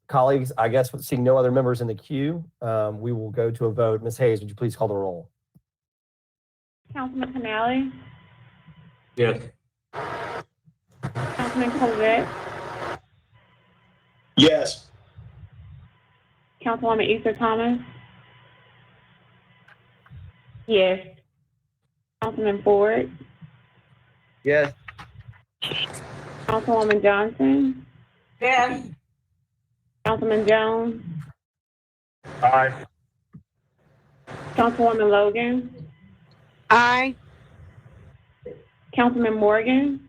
Colleagues, I guess seeing no other members in the queue, we will go to a vote. Ms. Hayes, would you please call the roll? Councilman Canale? Yes. Councilman Colvette? Yes. Councilwoman Easter Thomas? Yes. Councilman Ford? Yes. Councilwoman Johnson? Yes. Councilman Jones? Aye. Councilwoman Logan? Aye. Councilman Morgan?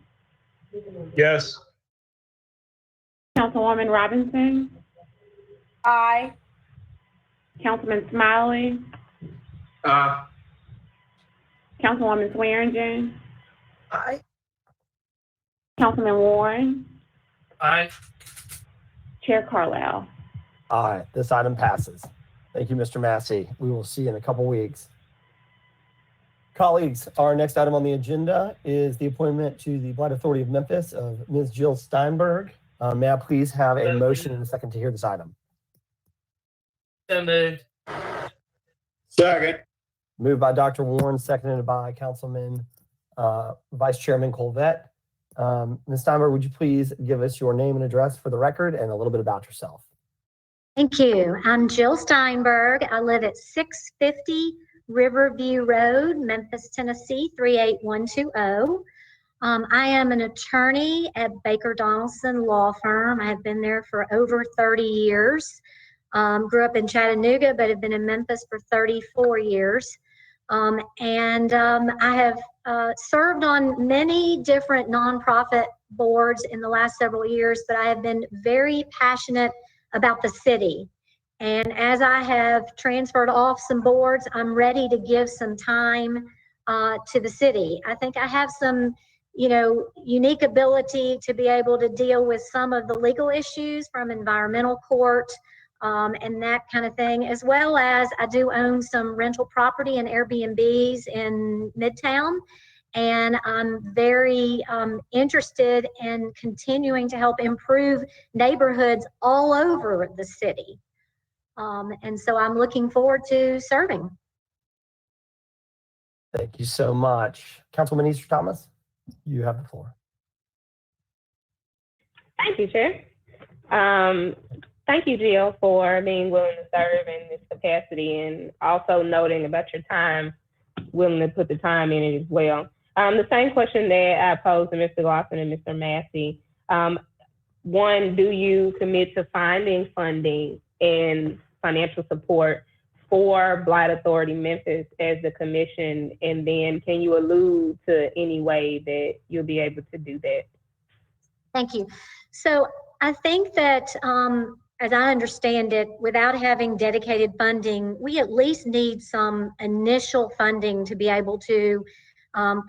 Yes. Councilwoman Robinson? Aye. Councilman Smiley? Councilwoman Swearingen? Aye. Councilman Warren? Aye. Chair Carlisle? Aye, this item passes. Thank you, Mr. Massey. We will see you in a couple weeks. Colleagues, our next item on the agenda is the appointment to the Blight Authority of Memphis of Ms. Jill Steinberg. May I please have a motion and a second to hear this item? So moved. Second. Moved by Dr. Warren, seconded by Councilman Vice Chairman Colvette. Ms. Steinberg, would you please give us your name and address for the record and a little bit about yourself? Thank you. I'm Jill Steinberg. I live at 650 Riverview Road, Memphis, Tennessee, 38120. I am an attorney at Baker Donaldson Law Firm. I have been there for over 30 years. Grew up in Chattanooga, but have been in Memphis for 34 years. I have served on many different nonprofit boards in the last several years, but I have been very passionate about the city. And as I have transferred off some boards, I'm ready to give some time to the city. I think I have some, unique ability to be able to deal with some of the legal issues from environmental court and that kind of thing, as well as I do own some rental property and Airbnbs in Midtown. And I'm very interested in continuing to help improve neighborhoods all over the city. And so I'm looking forward to serving. Thank you so much. Councilman Easter Thomas, you have the floor. Thank you, Chair. Thank you, Jill, for being willing to serve in this capacity and also noting about your time, willing to put the time in it as well. The same question that I posed to Mr. Glosson and Mr. Massey. One, do you commit to finding funding and financial support for Blight Authority Memphis as the commission? And then can you allude to any way that you'll be able to do that? Thank you. So I think that as I understand it, without having dedicated funding, we at least need some initial funding to be able to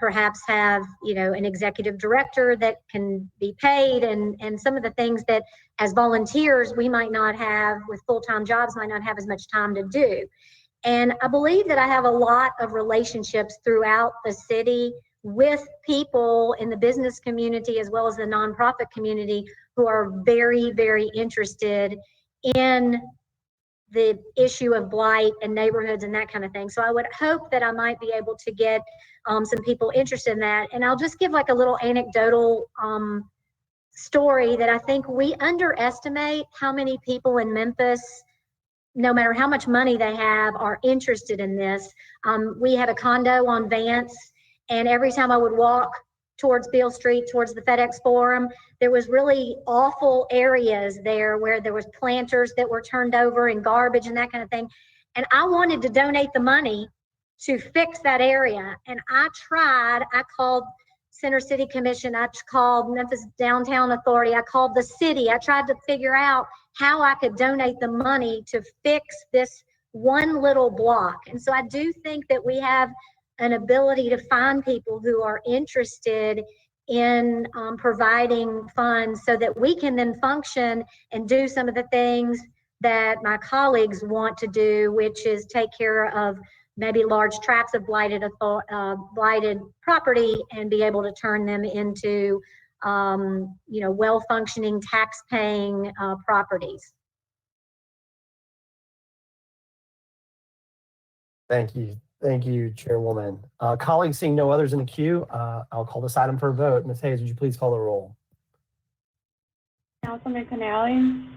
perhaps have, an executive director that can be paid and some of the things that as volunteers we might not have with full-time jobs, might not have as much time to do. And I believe that I have a lot of relationships throughout the city with people in the business community as well as the nonprofit community who are very, very interested in the issue of blight and neighborhoods and that kind of thing. So I would hope that I might be able to get some people interested in that. And I'll just give like a little anecdotal story that I think we underestimate how many people in Memphis, no matter how much money they have, are interested in this. We had a condo on Vance, and every time I would walk towards Beale Street, towards the FedEx Forum, there was really awful areas there where there was planters that were turned over and garbage and that kind of thing. And I wanted to donate the money to fix that area. And I called Center City Commission, I called Memphis Downtown Authority, I called the city. I tried to figure out how I could donate the money to fix this one little block. And so I do think that we have an ability to find people who are interested in providing funds so that we can then function and do some of the things that my colleagues want to do, which is take care of maybe large tracts of blighted property and be able to turn them into well-functioning, tax-paying properties. Thank you. Thank you, Chairwoman. Colleagues, seeing no others in the queue, I'll call this item for a vote. Ms. Hayes, would you please call the roll? Councilman Canali?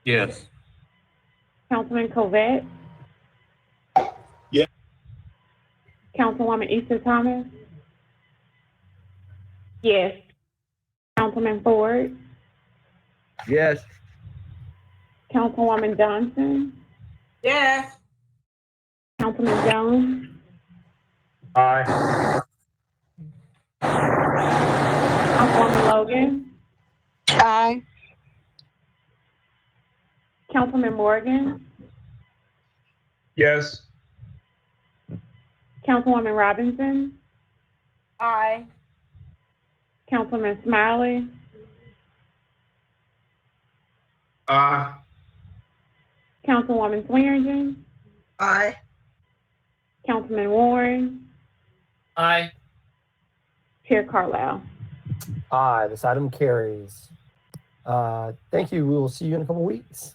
Yes. Councilman Covette? Yes. Councilwoman Easter Thomas? Yes. Councilman Ford? Yes. Councilwoman Johnson? Yes. Councilman Jones? Aye. Councilwoman Logan? Aye. Councilman Morgan? Yes. Councilwoman Robinson? Aye. Councilman Smiley? Aye. Councilwoman Swearingen? Aye. Councilman Warren? Aye. Chair Carlisle? Aye, this item carries. Thank you. We will see you in a couple weeks.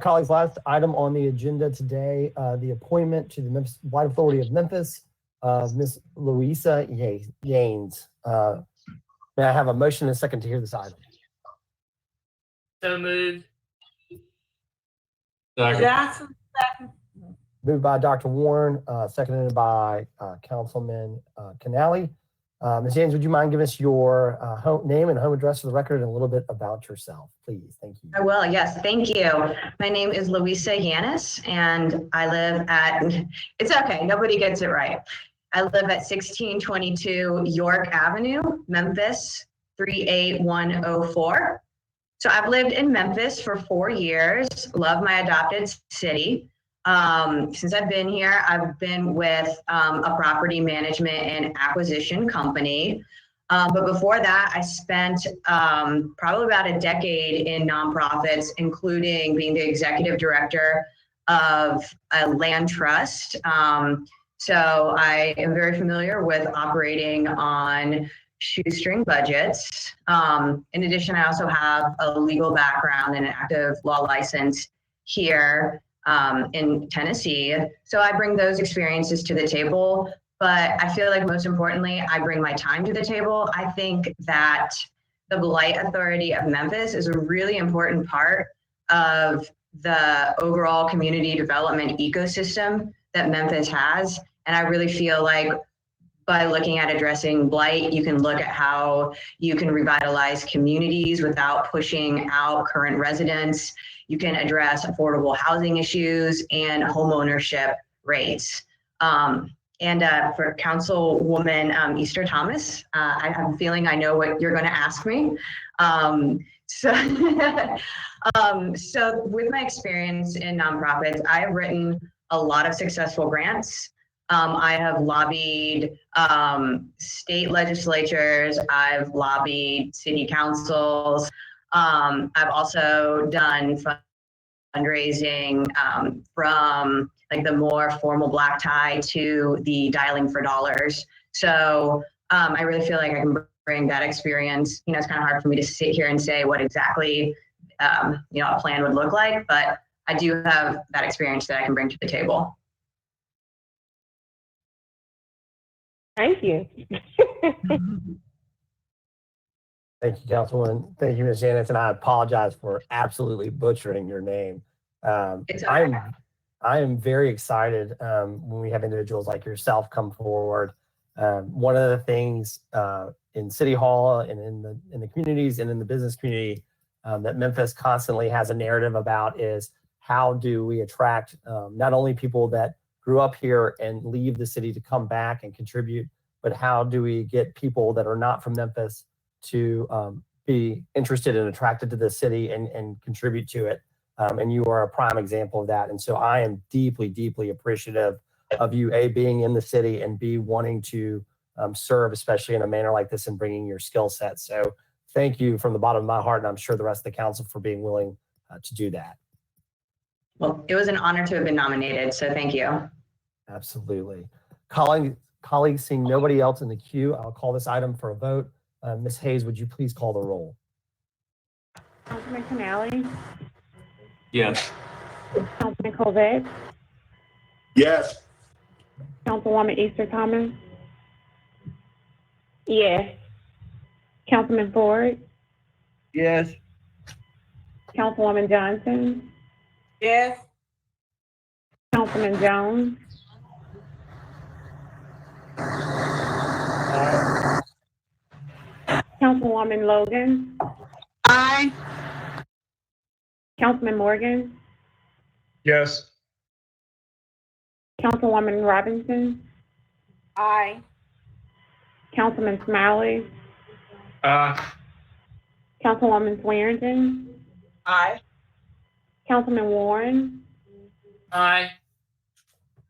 Colleagues, last item on the agenda today, the appointment to the Memphis Blight Authority of Memphis of Ms. Louisa Yanes. May I have a motion and a second to hear this item? So moved. Second. Johnson? Moved by Dr. Warren, seconded by Councilman Canali. Ms. Yanes, would you mind giving us your name and home address for the record and a little bit about yourself, please? Thank you. I will, yes, thank you. My name is Louisa Yanis, and I live at, it's okay, nobody gets it right. I live at 1622 York Avenue, Memphis, 38104. So I've lived in Memphis for 4 years, love my adopted city. Since I've been here, I've been with a property management and acquisition company. But before that, I spent probably about a decade in nonprofits, including being the executive director of a land trust. So I am very familiar with operating on shoestring budgets. In addition, I also have a legal background and an active law license here in Tennessee. So I bring those experiences to the table, but I feel like most importantly, I bring my time to the table. I think that the Blight Authority of Memphis is a really important part of the overall community development ecosystem that Memphis has. And I really feel like by looking at addressing blight, you can look at how you can revitalize communities without pushing out current residents. You can address affordable housing issues and homeownership rates. For Councilwoman Easter Thomas, I have a feeling I know what you're going to ask me. So with my experience in nonprofits, I have written a lot of successful grants. I have lobbied state legislatures. I've lobbied city councils. I've also done fundraising from like the more formal black tie to the dialing for dollars. So I really feel like I can bring that experience. You know, it's kind of hard for me to sit here and say what exactly a plan would look like, but I do have that experience that I can bring to the table. Thank you. Thank you, Councilwoman. Thank you, Ms. Janice, and I apologize for absolutely butchering your name. I am very excited when we have individuals like yourself come forward. One of the things in City Hall and in the communities and in the business community that Memphis constantly has a narrative about is how do we attract not only people that grew up here and leave the city to come back and contribute, but how do we get people that are not from Memphis to be interested and attracted to the city and contribute to it. And you are a prime example of that. And so I am deeply, deeply appreciative of you, A, being in the city, and B, wanting to serve, especially in a manner like this and bringing your skill set. So thank you from the bottom of my heart, and I'm sure the rest of the council for being willing to do that. Well, it was an honor to have been nominated, so thank you. Absolutely. Colleagues, seeing nobody else in the queue, I'll call this item for a vote. Ms. Hayes, would you please call the roll? Councilman Canale, Yes. Councilman Covett, Yes. Councilwoman Easter Thomas, Yes. Councilman Ford, Yes. Councilwoman Johnson, Yes. Councilman Jones, Councilwoman Logan, Aye. Councilman Morgan, Yes. Councilwoman Robinson, Aye. Councilman Smiley, Councilwoman Swearingen, Aye. Councilman Warren, Aye.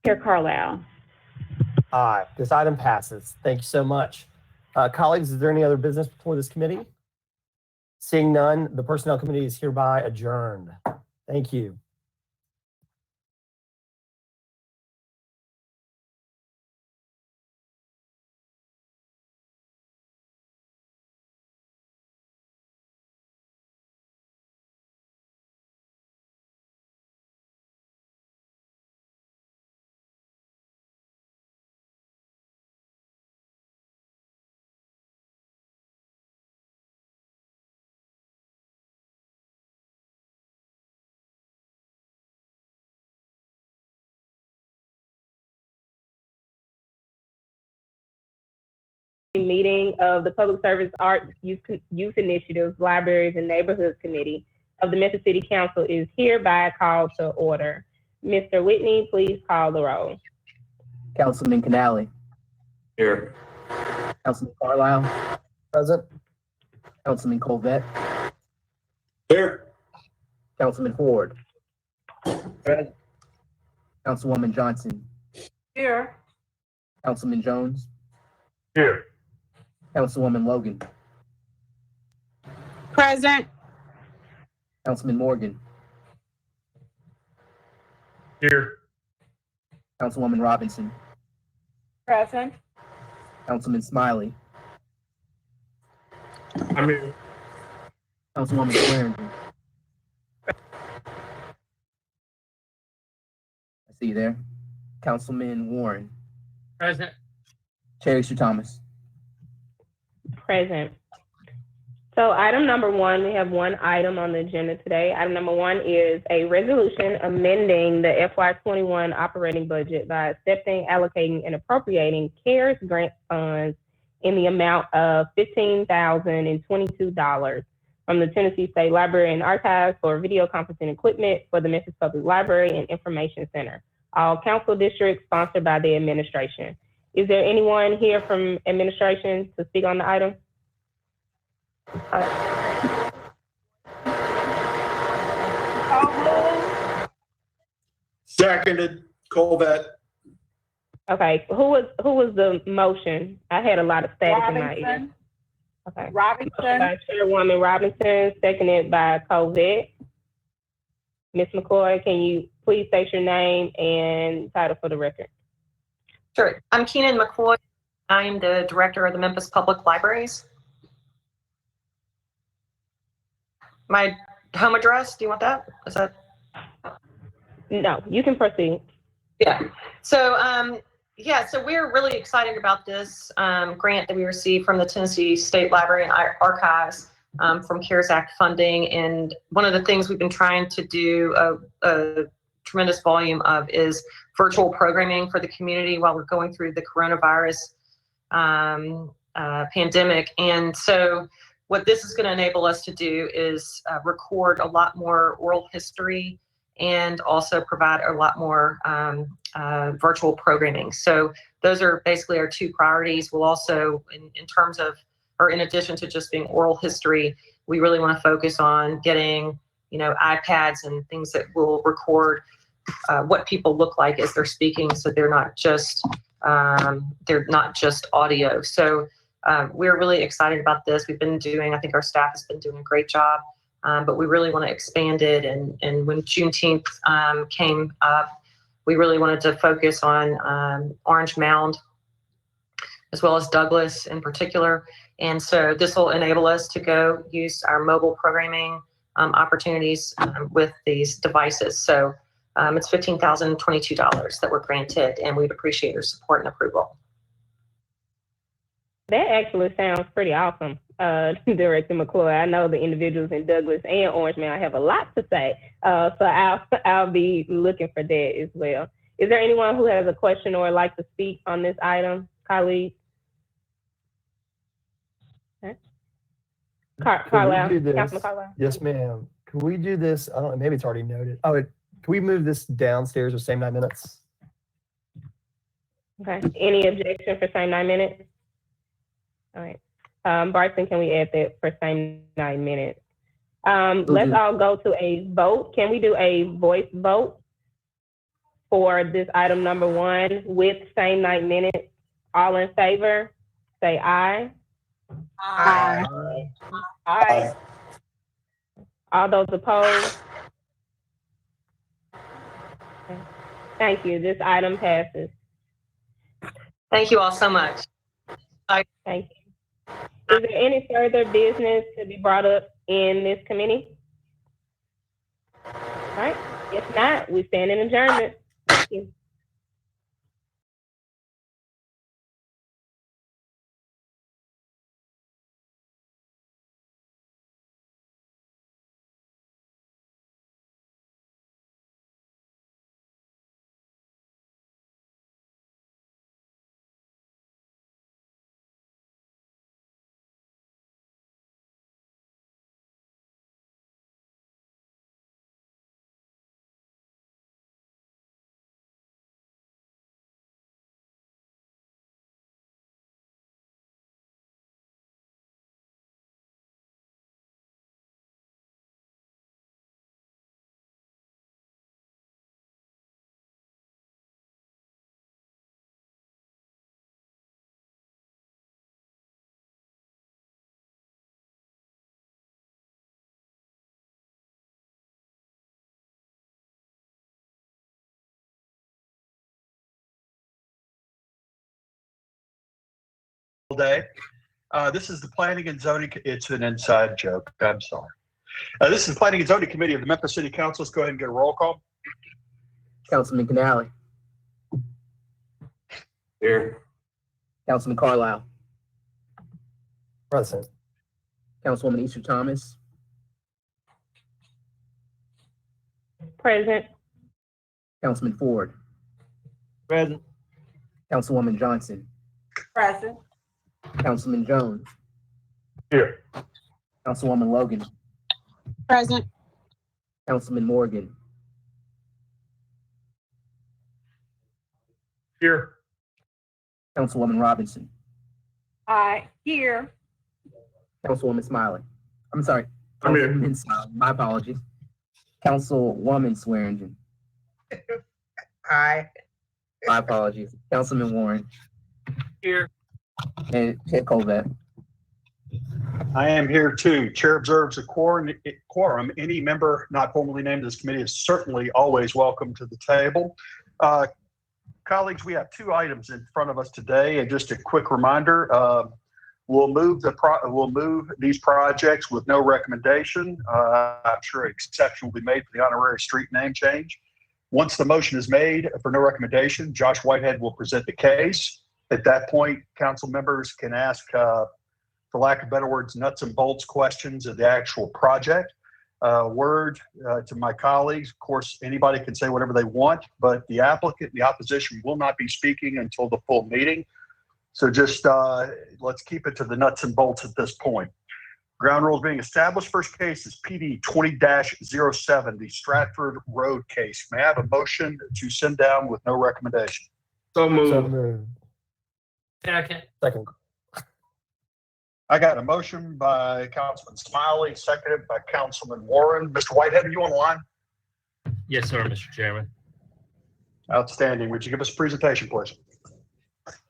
Chair Carlisle. Aye. This item passes. Thank you so much. Colleagues, is there any other business before this committee? Seeing none, the Personnel Committee is hereby adjourned. Thank you. Meeting of the Public Service Arts Youth Initiatives, Libraries, and Neighborhoods Committee of the Memphis City Council is hereby called to order. Mr. Whitney, please call the roll. Councilman Canale, Here. Councilman Carlisle, Present. Councilman Covett, Here. Councilman Ford, Present. Councilwoman Johnson, Here. Councilman Jones, Here. Councilwoman Logan, Present. Councilman Morgan, Here. Councilwoman Robinson, Present. Councilman Smiley, I'm here. Councilwoman Swearingen. I see you there. Councilman Warren, Present. Chair Easter Thomas. Present. So item number one, we have one item on the agenda today. Item number one is a resolution amending the FY21 operating budget by accepting, allocating, and appropriating CARES grant funds in the amount of $15,022 from the Tennessee State Library and Archives for video conferencing equipment for the Memphis Public Library and Information Center. All council districts sponsored by the administration. Is there anyone here from administration to speak on the item? Seconded. Covett. Okay, who was the motion? I had a lot of static in my ear. Okay. Robinson. By Chairwoman Robinson, seconded by Covett. Ms. McCoy, can you please state your name and title for the record? Sure. I'm Keenan McCoy. I am the director of the Memphis Public Libraries. My home address, do you want that? Is that? No, you can proceed. Yeah. So Yeah, so we're really excited about this grant that we received from the Tennessee State Library and Archives from CARES Act funding. And one of the things we've been trying to do a tremendous volume of is virtual programming for the community while we're going through the coronavirus pandemic. And so what this is going to enable us to do is record a lot more oral history and also provide a lot more virtual programming. So those are basically our two priorities. We'll also, in terms of, or in addition to just being oral history, we really want to focus on getting, iPads and things that will record what people look like as they're speaking, so they're not just audio. So we're really excited about this. We've been doing, I think our staff has been doing a great job, but we really want to expand it. And when Juneteenth came up, we really wanted to focus on Orange Mound as well as Douglas in particular. And so this will enable us to go use our mobile programming opportunities with these devices. So it's $15,022 that were granted, and we'd appreciate your support and approval. That actually sounds pretty awesome, Director McCloy. I know the individuals in Douglas and Orange Mound have a lot to say, so I'll be looking for that as well. Is there anyone who has a question or would like to speak on this item, colleagues? Okay. Carlisle, Councilman Carlisle. Yes, ma'am. Can we do this? I don't know, maybe it's already noted. Can we move this downstairs with same 9 minutes? Okay. Any objection for same 9 minutes? All right. Bryson, can we add that for same 9 minutes? Let's all go to a vote. Can we do a voice vote for this item number 1 with same 9 minutes? All in favor, say aye. Aye. Aye. All those opposed? Okay. Thank you. This item passes. Thank you all so much. Thank you. Is there any further business to be brought up in this committee? All right. If not, we stand in adjournment. Thank you. Day. This is the Planning and Zoning. It's an inside joke. I'm sorry. This is the Planning and Zoning Committee of the Memphis City Council. Let's go ahead and get a roll call. Councilman Canale. Here. Councilman Carlisle. Present. Councilwoman Easter Thomas. Present. Councilman Ford. Present. Councilwoman Johnson. Present. Councilman Jones. Here. Councilwoman Logan. Present. Councilman Morgan. Here. Councilwoman Robinson. Aye. Here. Councilwoman Smiley. I'm sorry. I'm here. Councilman Smiley. My apologies. Councilwoman Swearingen. Aye. My apologies. Councilman Warren. Here. And Chair Colvett. I am here too. Chair observes a quorum. Any member not formally named as committee is certainly always welcome to the table. Colleagues, we have 2 items in front of us today, and just a quick reminder, we'll move these projects with no recommendation. I'm sure an exception will be made for the honorary street name change. Once the motion is made for no recommendation, Josh Whitehead will present the case. At that point, council members can ask, for lack of better words, nuts and bolts questions of the actual project. Word to my colleagues, of course, anybody can say whatever they want, but the applicant, the opposition will not be speaking until the full meeting. So just let's keep it to the nuts and bolts at this point. Ground rules being established. First case is PD 20-07, the Stratford Road case. May I have a motion to send down with no recommendation? So moved. So moved. Second. Second. I got a motion by Councilman Smiley, seconded by Councilman Warren. Mr. Whitehead, are you on the line? Yes, sir, Mr. Chairman. Outstanding. Would you give us a presentation, please?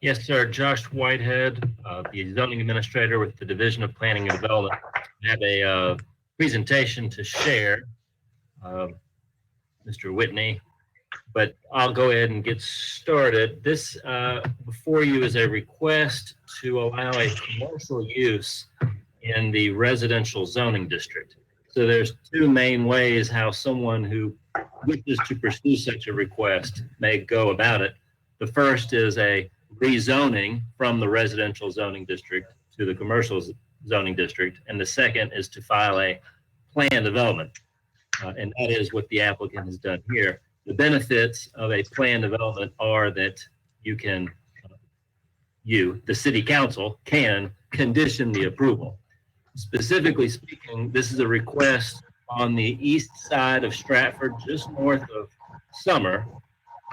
Yes, sir. Josh Whitehead, the zoning administrator with the Division of Planning and Development. I have a presentation to share, Mr. Whitney, but I'll go ahead and get started. This before you is a request to allow a commercial use in the residential zoning district. So there's two main ways how someone who wishes to pursue such a request may go about it. The first is a rezoning from the residential zoning district to the commercial zoning district. And the second is to file a plan development. And that is what the applicant has done here. The benefits of a plan development are that you can, the city council can condition the approval. Specifically speaking, this is a request on the east side of Stratford, just north of Summer.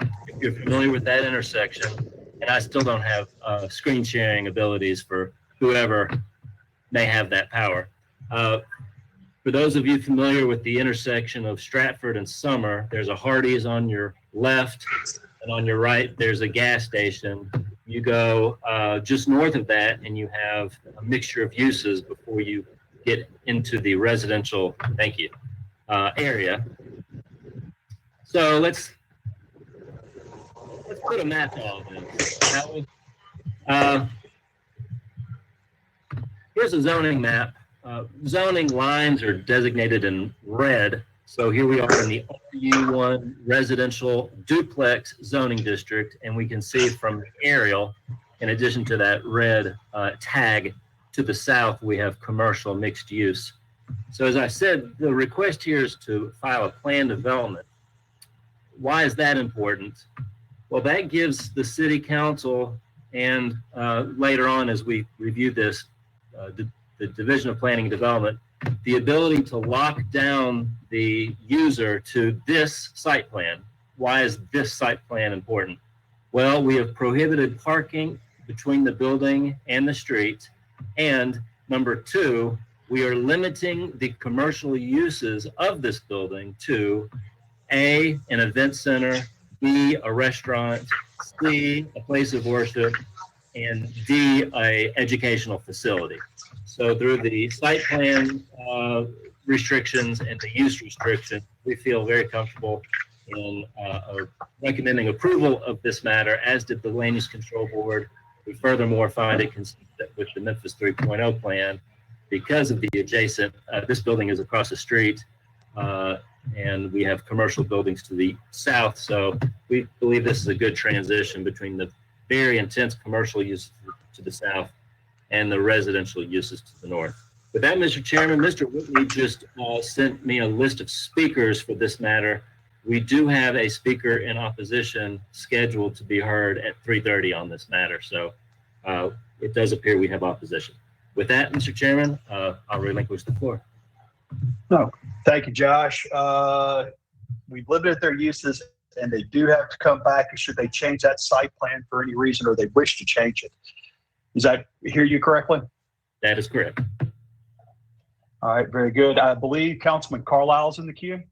If you're familiar with that intersection, and I still don't have screen sharing abilities for whoever may have that power. For those of you familiar with the intersection of Stratford and Summer, there's a Hardee's on your left, and on your right, there's a gas station. You go just north of that, and you have a mixture of uses before you get into the residential, thank you, area. So let's put a map on all this. Here's a zoning map. Zoning lines are designated in red. So here we are in the RU1 residential duplex zoning district, and we can see from the aerial, in addition to that red tag to the south, we have commercial mixed use. So as I said, the request here is to file a plan development. Why is that important? Well, that gives the city council and later on as we review this, the Division of Planning and Development, the ability to lock down the user to this site plan. Why is this site plan important? Well, we have prohibited parking between the building and the street. And number two, we are limiting the commercial uses of this building to A, an event center, B, a restaurant, C, a place of worship, and D, a educational facility. So through the site plan restrictions and the use restriction, we feel very comfortable in recommending approval of this matter, as did the Land Use Control Board. We furthermore find it consistent with the Memphis 3.0 plan because of the adjacent, this building is across the street, and we have commercial buildings to the south. So we believe this is a good transition between the very intense commercial use to the south and the residential uses to the north. With that, Mr. Chairman, Mr. Whitney just sent me a list of speakers for this matter. We do have a speaker in opposition scheduled to be heard at 3:30 on this matter. So it does appear we have opposition. With that, Mr. Chairman, I'll relinquish the floor. No, thank you, Josh. We've limited their uses, and they do have to come back should they change that site plan for any reason or they wish to change it. Is that, hear you correctly? That is correct. All right, very good. I believe Councilman Carlisle's in the queue.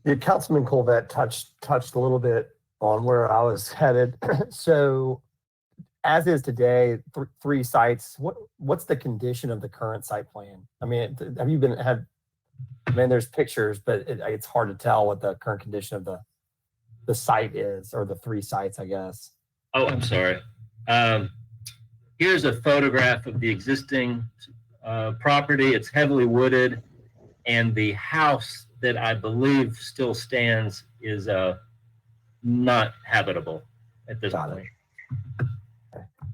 Yeah, Councilman Colvett touched a little bit on where I was headed. So as is today, three sites, what's the condition of the current site plan? I mean, have you there's pictures, but it's hard to tell what the current condition of the site is, or the three sites, I guess. Oh, I'm sorry. Here's a photograph of the existing property. It's heavily wooded, and the house that I believe still stands is not habitable at this point.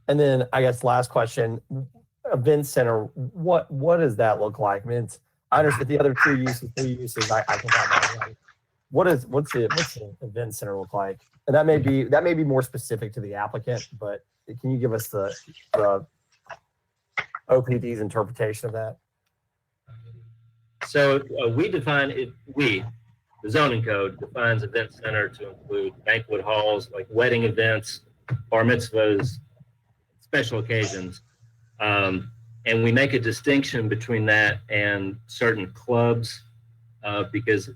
And then I guess last question, event center, what does that look like? I mean, I understand the other three uses I can find out. What's the event center look like? And that may be more specific to the applicant, but can you give us the OPD's interpretation of that? So we define it, the zoning code defines event center to include banquet halls, like wedding events, bar mitzvahs, special occasions. And we make a distinction between that and certain clubs, because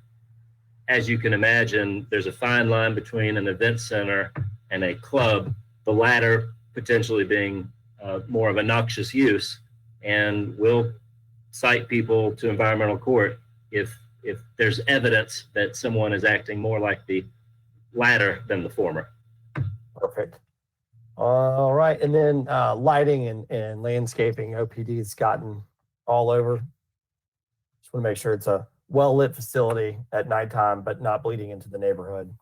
as you can imagine, there's a fine line between an event center and a club, the latter potentially being more of a noxious use, and we'll cite people to environmental court if there's evidence that someone is acting more like the latter than the former. Perfect. All right, and then lighting and landscaping, OPD's gotten all over. Just want to make sure it's a well-lit facility at nighttime, but not bleeding into the neighborhood.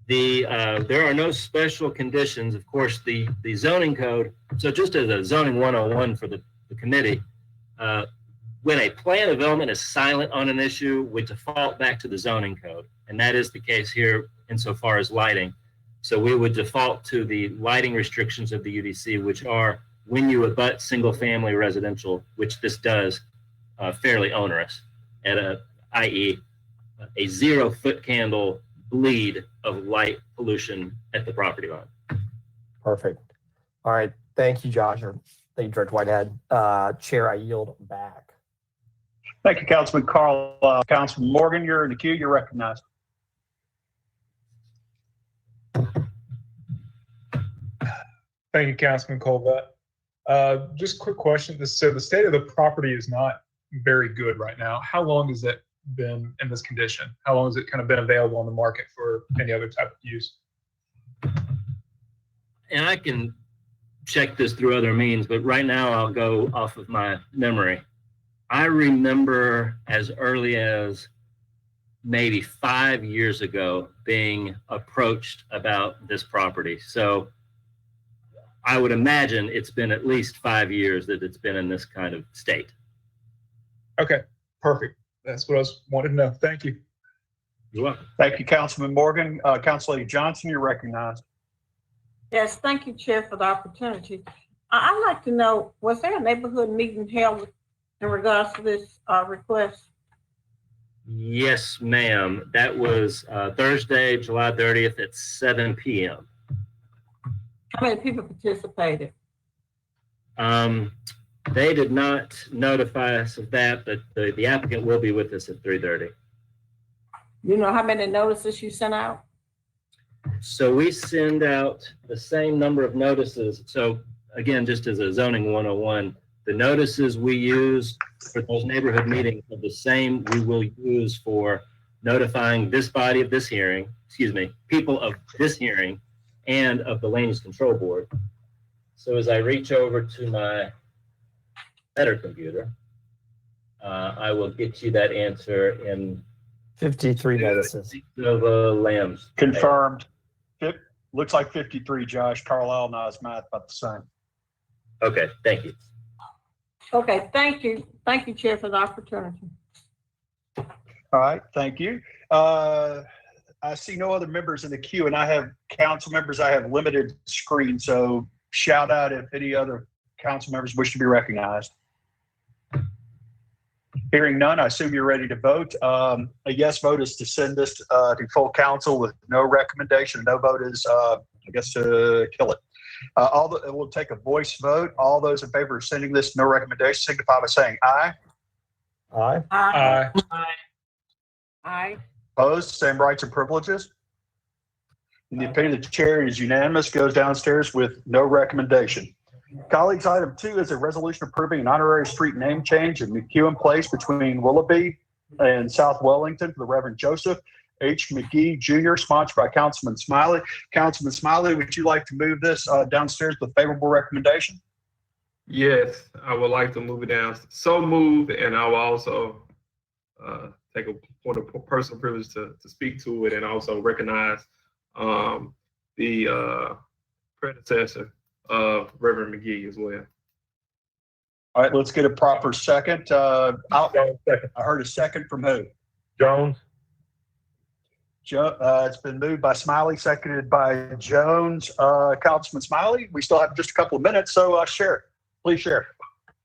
There are no special conditions. Of course, the zoning code, so just as a zoning 101 for the committee, when a plan development is silent on an issue, we default back to the zoning code. And that is the case here insofar as lighting. So we would default to the lighting restrictions of the UDC, which are when you abut single family residential, which this does, fairly onerous, i.e. a 0-foot candle bleed of light pollution at the property line. Perfect. All right. Thank you, Josh. Or thank you, Director Whitehead. Chair, I yield back. Thank you, Councilman Carl. Councilman Morgan, you're in the queue. You're recognized. Thank you, Councilman Colvett. Just a quick question. So the state of the property is not very good right now. How long has it been in this condition? How long has it kind of been available on the market for any other type of use? And I can check this through other means, but right now I'll go off of my memory. I remember as early as maybe 5 years ago being approached about this property. So I would imagine it's been at least 5 years that it's been in this kind of state. Okay, perfect. That's what I wanted to know. Thank you. You're welcome. Thank you, Councilman Morgan. Council Lady Johnson, you're recognized. Yes, thank you, Chair, for the opportunity. I'd like to know, was there a neighborhood meeting held in regards to this request? Yes, ma'am. That was Thursday, July 30th at 7 p.m. How many people participated? They did not notify us of that, but the applicant will be with us at 3:30. You know how many notices you sent out? So we send out the same number of notices. So again, just as a zoning 101, the notices we use for those neighborhood meetings are the same we will use for notifying this body of this hearing, people of this hearing and of the Land Use Control Board. So as I reach over to my better computer, I will get you that answer in 53 notices. Lambs. Confirmed. Looks like 53, Josh. Carlisle and I's math about the same. Okay, thank you. Okay, thank you. Thank you, Chair, for the opportunity. All right, thank you. I see no other members in the queue, and I have council members. I have limited screen, so shout out if any other council members wish to be recognized. Hearing none, I assume you're ready to vote. A yes vote is to send this to full council with no recommendation. No vote is, I guess, to kill it. We'll take a voice vote. All those in favor of sending this no recommendation signify by saying aye. Aye. Aye. Aye. Aye. Opposed, same rights and privileges. In the opinion of the chair, it is unanimous, goes downstairs with no recommendation. Colleagues, item 2 is a resolution approving an honorary street name change in McEwen Place between Willoughby and South Wellington for the Reverend Joseph H. McGee Jr., sponsored by Councilman Smiley. Councilman Smiley, would you like to move this downstairs with favorable recommendation? Yes, I would like to move it down. So moved, and I will also take a point of personal privilege to speak to it and also recognize the predecessor of Reverend McGee as well. All right, let's get a proper second. I heard a second from who? Jones. It's been moved by Smiley, seconded by Jones. Councilman Smiley, we still have just a couple of minutes, so share. Please share.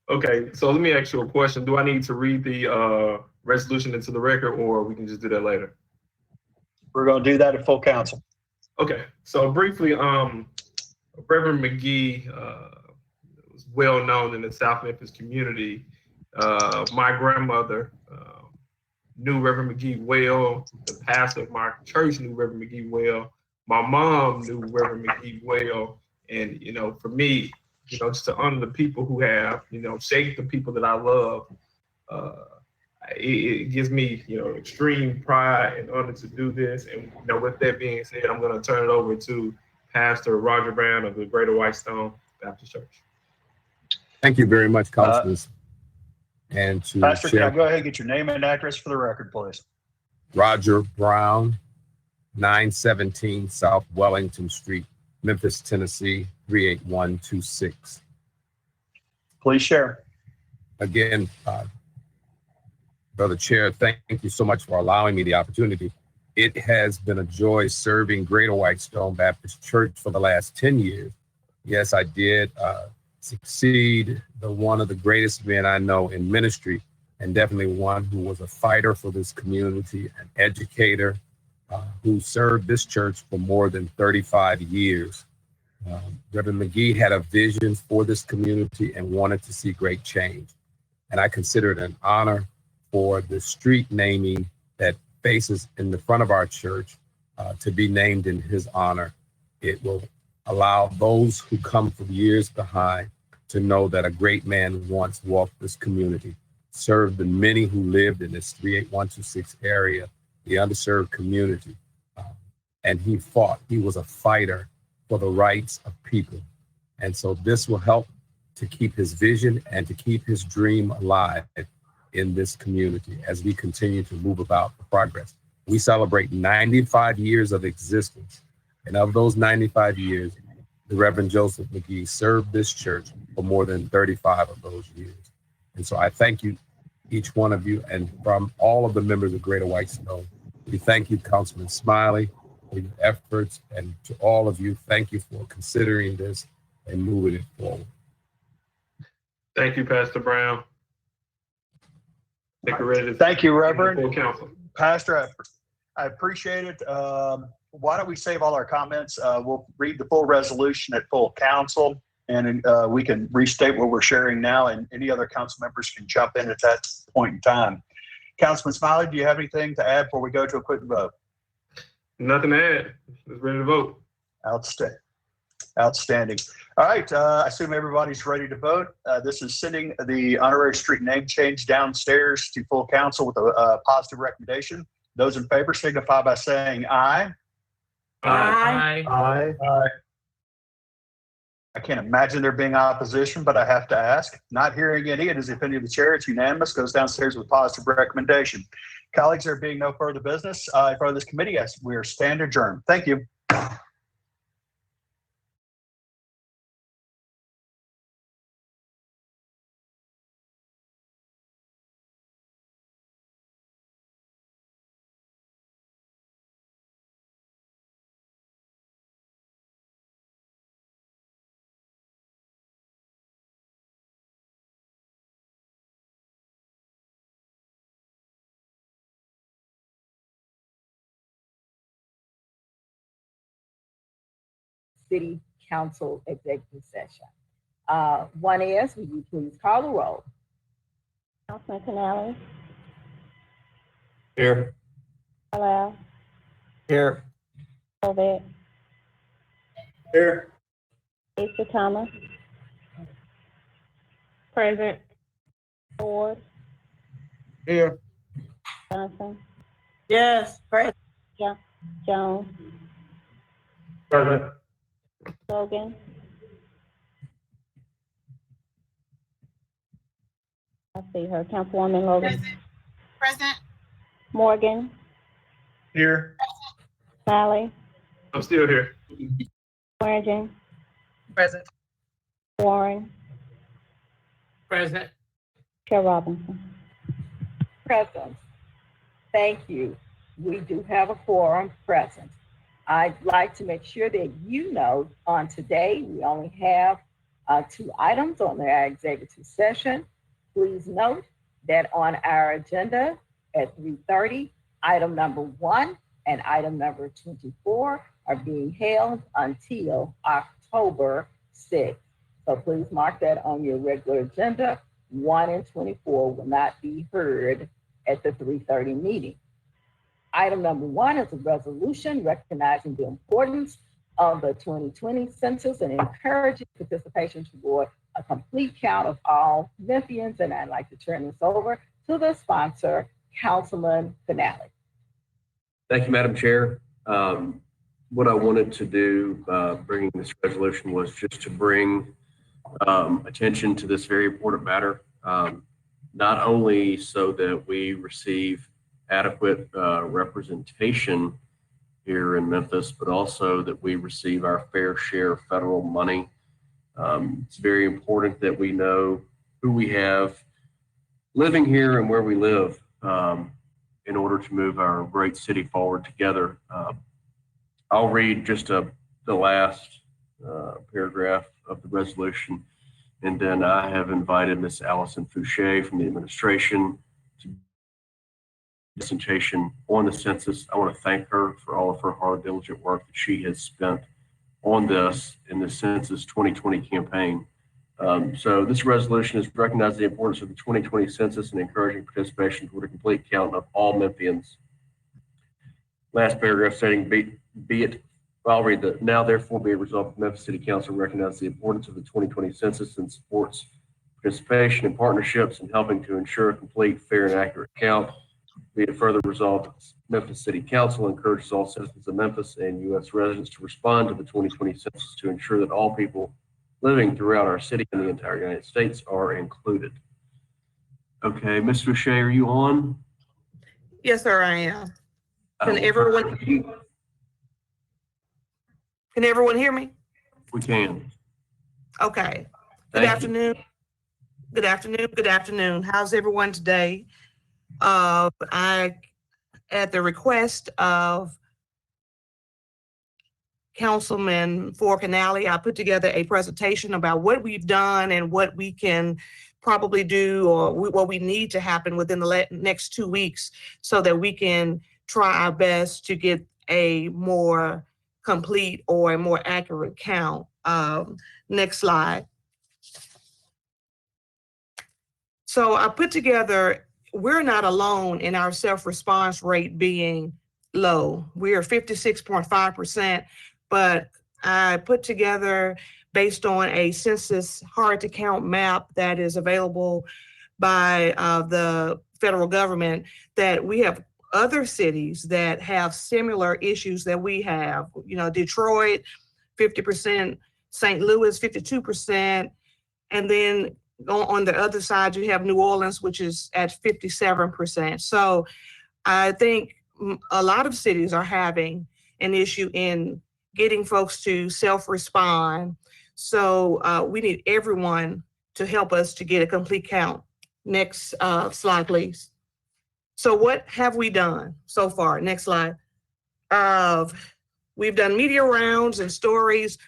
Okay, so let me ask you a question. Do I need to read the resolution into the record, or we can just do that later? We're going to do that at full council. Okay, so briefly, Reverend McGee was well known in the South Memphis community. My grandmother knew Reverend McGee well. The pastor of my church knew Reverend McGee well. My mom knew Reverend McGee well. And, you know, for me, you know, just to honor the people who have, you know, shaped the people that I love, it gives me, you know, extreme pride and honor to do this. And, you know, with that being said, I'm going to turn it over to Pastor Roger Brown of the Greater Whitestone Baptist Church. Thank you very much, Councilman. And to Pastor, share, can I go ahead and get your name and address for the record, please? Roger Brown, 917 South Wellington Street, Memphis, Tennessee, 38126. Please share. Again, Brother Chair, thank you so much for allowing me the opportunity. It has been a joy serving Greater Whitestone Baptist Church for the last 10 years. Yes, I did succeed one of the greatest men I know in ministry, and definitely one who was a fighter for this community, an educator who served this church for more than 35 years. Reverend McGee had a vision for this community and wanted to see great change. And I consider it an honor for the street naming that faces in the front of our church to be named in his honor. It will allow those who come from years behind to know that a great man once walked this community, served the many who lived in this 38126 area, the underserved community. And he fought. He was a fighter for the rights of people. And so this will help to keep his vision and to keep his dream alive in this community as we continue to move about the progress. We celebrate 95 years of existence. And of those 95 years, the Reverend Joseph McGee served this church for more than 35 of those years. And so I thank you, each one of you, and from all of the members of Greater Whitestone, we thank you, Councilman Smiley, for your efforts, and to all of you, thank you for considering this and moving it forward. Thank you, Pastor Brown. Thank you, Reverend. Pastor, I appreciate it. Why don't we save all our comments? We'll read the full resolution at full council, and we can restate what we're sharing now, and any other council members can jump in at that point in time. Councilman Smiley, do you have anything to add before we go to a quick vote? Nothing to add. Let's ready to vote. Outstanding. Outstanding. All right. I assume everybody's ready to vote. This is sending the honorary street name change downstairs to full council with a positive recommendation. Those in favor signify by saying aye. Aye. Aye. Aye. I can't imagine there being opposition, but I have to ask. Not hearing any, it is the opinion of the chair. It's unanimous. Goes downstairs with positive recommendation. Colleagues, there being no further business in front of this committee, yes, we are stand adjourned. Thank you. City Council executive session. One is, will you please call the roll? Councilman Canales, Here. Carlisle, Here. Colvett, Here. Asa Thomas, Present. Ford, Here. Johnson, Yes, present. Jones, Present. Logan, I see her, Councilwoman Logan. Present. Morgan, Here. Smiley, I'm still here. Swearingen, Present. Warren, Present. Chair Robinson. Present. Thank you. We do have a quorum present. I'd like to make sure that you know on today, we only have 2 items on our executive session. Please note that on our agenda at 3:30, item number 1 and item number 24 are being held until October 6th. So please mark that on your regular agenda. 1 and 24 will not be heard at the 3:30 meeting. Item number 1 is a resolution recognizing the importance of the 2020 census and encouraging participation toward a complete count of all Memphians. And I'd like to turn this over to the sponsor, Councilman Finale. Thank you, Madam Chair. What I wanted to do, bringing this resolution, was just to bring attention to this very important matter, not only so that we receive adequate representation here in Memphis, but also that we receive our fair share of federal money. It's very important that we know who we have living here and where we live in order to move our great city forward together. I'll read just the last paragraph of the resolution, and then I have invited Ms. Allison Fouché from the administration to presentation on the census. I want to thank her for all of her hard, diligent work that she has spent on this in the Census 2020 campaign. So this resolution is recognizing the importance of the 2020 census and encouraging participation toward a complete count of all Memphians. Last paragraph stating, be it, I'll read the, now therefore be it resolved, Memphis City Council recognizes the importance of the 2020 census and supports participation in partnerships in helping to ensure a complete, fair, and accurate count. Be it further resolved, Memphis City Council encourages all citizens of Memphis and U.S. residents to respond to the 2020 census to ensure that all people living throughout our city and the entire United States are included. Okay, Ms. Fouché, are you on? Yes, sir, I am. Can everyone hear me? We can. Okay. Good Thank afternoon. Good afternoon. Good afternoon. How's everyone today? I, at the request of Councilman Canale, I put together a presentation about what we've done and what we can probably do, or what we need to happen within the next 2 weeks, so that we can try our best to get a more complete or a more accurate count. Next slide. So I put together, we're not alone in our self-response rate being low. We are 56.5%, but I put together, based on a census hard to count map that is available by the federal government, that we have other cities that have similar issues that we have. You know, Detroit, 50%, St. Louis, 52%, and then on the other side, you have New Orleans, which is at 57%. So I think a lot of cities are having an issue in getting folks to self-respond. So we need everyone to help us to get a complete count. Next slide, please. So what have we done so far? Next slide. We've done media rounds and stories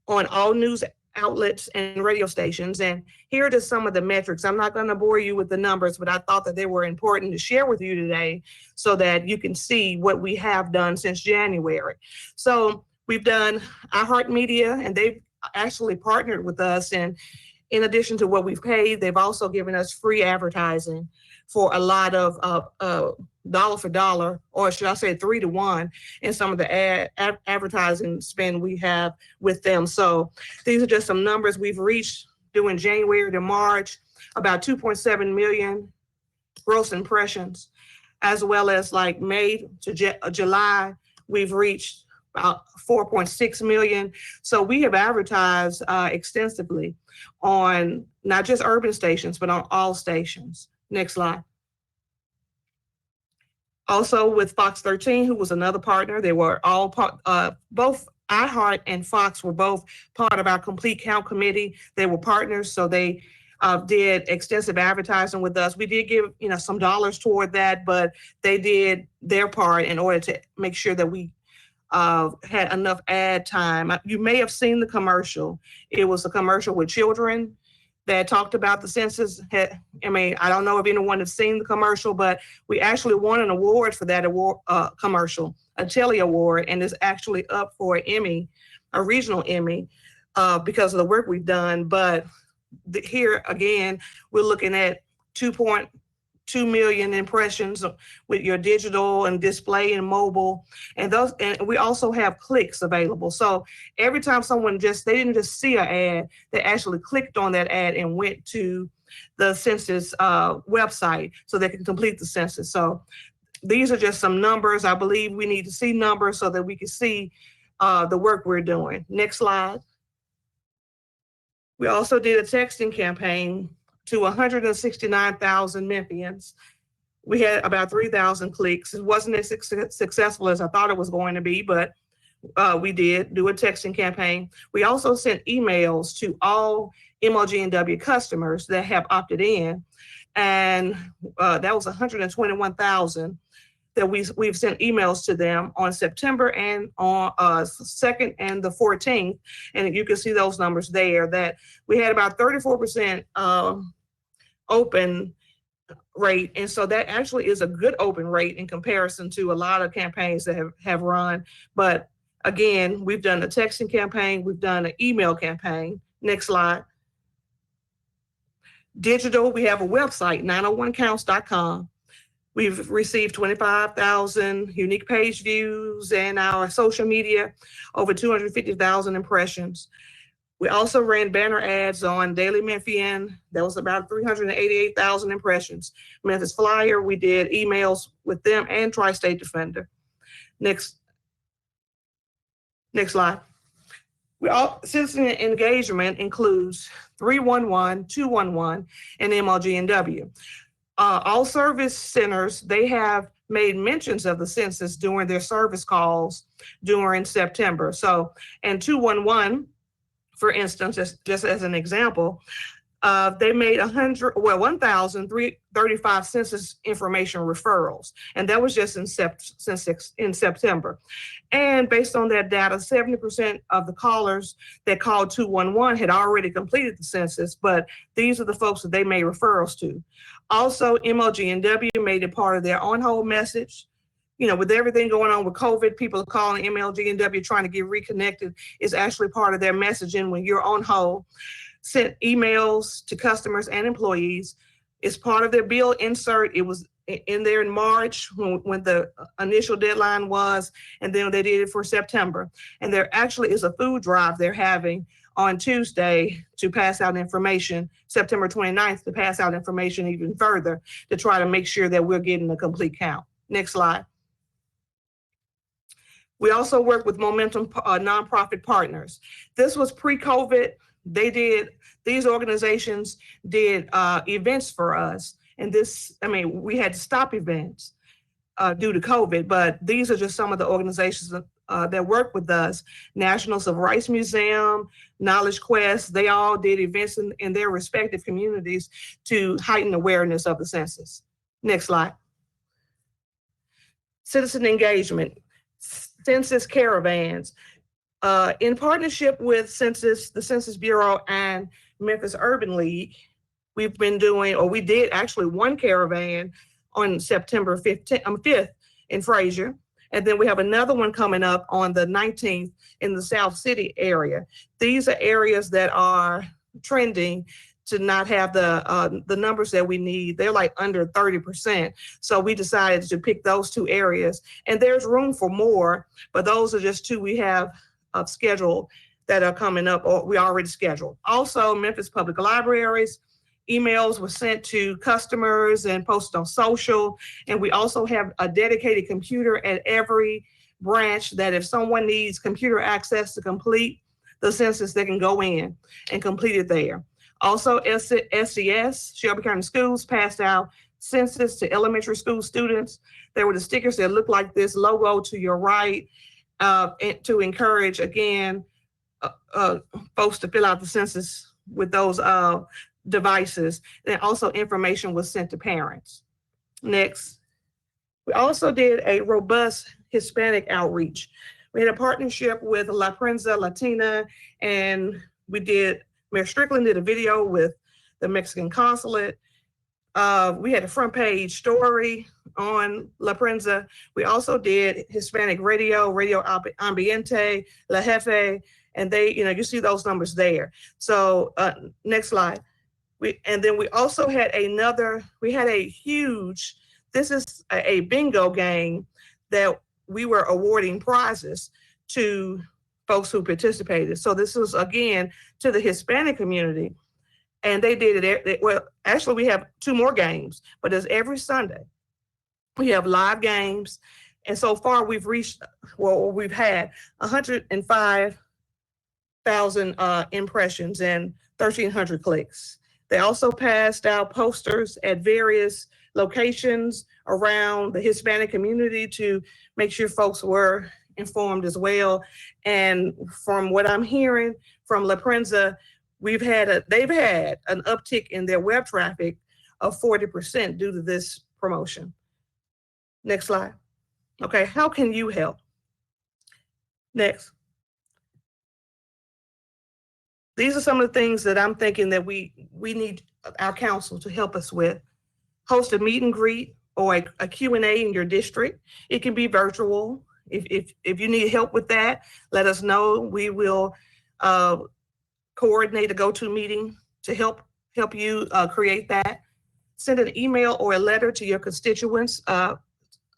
on all news outlets and radio stations. And here are just some of the metrics. I'm not going to bore you with the numbers, but I thought that they were important to share with you today so that you can see what we have done since January. So we've done iHeartMedia, and they've actually partnered with us. And in addition to what we've paid, they've also given us free advertising for a lot of dollar for dollar, or should I say 3 to 1, in some of the advertising spend we have with them. So these are just some numbers we've reached during January to March, about 2.7 million gross impressions, as well as like May to July, we've reached about 4.6 million. So we have advertised extensively on not just urban stations, but on all stations. Next slide. Also with Fox 13, who was another partner, they were all both iHeart and Fox were both part of our Complete Count Committee. They were partners, so they did extensive advertising with us. We did give, some dollars toward that, but they did their part in order to make sure that we had enough ad time. You may have seen the commercial. It was a commercial with children that talked about the census. I don't know if anyone has seen the commercial, but we actually won an award for that award commercial, a Telly Award, and it's actually up for an Emmy, a regional Emmy, because of the work we've done. But here again, we're looking at 2.2 million impressions with your digital and display and mobile, and we also have clicks available. So every time someone they didn't just see an ad, they actually clicked on that ad and went to the census website so they can complete the census. So these are just some numbers. I believe we need to see numbers so that we can see the work we're doing. Next slide. We also did a texting campaign to 169,000 Memphians. We had about 3,000 clicks. It wasn't as successful as I thought it was going to be, but we did do a texting campaign. We also sent emails to all MLG&W customers that have opted in, and that was 121,000 that we've sent emails to them on September and on 2nd and the 14th. And you can see those numbers there, that we had about 34% open rate. And so that actually is a good open rate in comparison to a lot of campaigns that have run. But again, we've done a texting campaign, we've done an email campaign. Next slide. Digital, we have a website, 901counts.com. We've received 25,000 unique page views, and our social media, over 250,000 impressions. We also ran banner ads on Daily Memphian. That was about 388,000 impressions. Memphis Flyer, we did emails with them and Tri-State Defender. Next slide. Citizen engagement includes 311, 211, and MLG&W. All service centers, they have made mentions of the census during their service calls during September. So, and 211, for instance, just as an example, they made 1,335 census information referrals, and that was just in September. And based on that data, 70% of the callers that called 211 had already completed the census, but these are the folks that they made referrals to. Also, MLG&W made it part of their on-hold message. With everything going on with COVID, people are calling MLG&W trying to get reconnected. It's actually part of their messaging when you're on hold. Sent emails to customers and employees. It's part of their bill insert. It was in there in March when the initial deadline was, and then they did it for September. And there actually is a food drive they're having on Tuesday to pass out information, September 29th, to pass out information even further to try to make sure that we're getting a complete count. Next slide. We also work with Momentum nonprofit partners. This was pre-COVID. These organizations did events for us. And we had to stop events due to COVID, but these are just some of the organizations that work with us. National Civil Rights Museum, Knowledge Quest, they all did events in their respective communities to heighten awareness of the census. Next slide. Citizen engagement, Census Caravans. In partnership with the Census Bureau and Memphis Urban League, we did actually one caravan on September 5th in Frazier. And then we have another one coming up on the 19th in the South City area. These are areas that are trending to not have the numbers that we need. They're like under 30%. So we decided to pick those two areas. And there's room for more, but those are just two we have scheduled that are coming up, or we already scheduled. Also, Memphis Public Libraries, emails were sent to customers and posted on social. And we also have a dedicated computer at every branch that if someone needs computer access to complete the census, they can go in and complete it there. Also, SCS, Shelby County Schools, passed out census to elementary school students. There were the stickers that looked like this logo to your right, and to encourage, again, folks to fill out the census with those devices. And also information was sent to parents. Next. We also did a robust Hispanic outreach. We had a partnership with La Prensa Latina, and Mayor Strickland did a video with the Mexican consulate. We had a front page story on La Prensa. We also did Hispanic Radio Ambiente, La Jefe, and they, you see those numbers there. So next slide. And then we also had a huge, this is a bingo game that we were awarding prizes to folks who participated. So this was, again, to the Hispanic community. And they did it, well, actually we have 2 more games, but it's every Sunday. We have live games. And so far we've had 105,000 impressions and 1,300 clicks. They also passed out posters at various locations around the Hispanic community to make sure folks were informed as well. And from what I'm hearing from La Prensa, they've had an uptick in their web traffic of 40% due to this promotion. Next slide. Okay, how can you help? Next. These are some of the things that I'm thinking that we need our council to help us with. Host a meet and greet or a Q&A in your district. It can be virtual. If you need help with that, let us know. We will coordinate a go-to meeting to help you create that. Send an email or a letter to your constituents,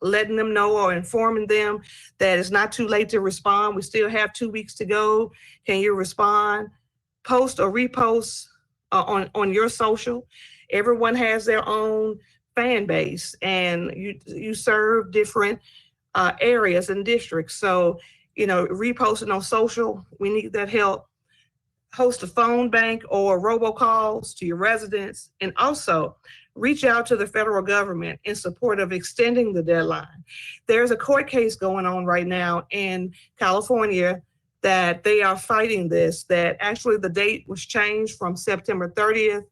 letting them know or informing them that it's not too late to respond. We still have 2 weeks to go. Can you respond? Post or repost on your social. Everyone has their own fan base, and you serve different areas and districts. So, reposting on social, we need that help. Host a phone bank or robocalls to your residents, and also reach out to the federal government in support of extending the deadline. There's a court case going on right now in California that they are fighting this, that actually the date was changed from September 30th,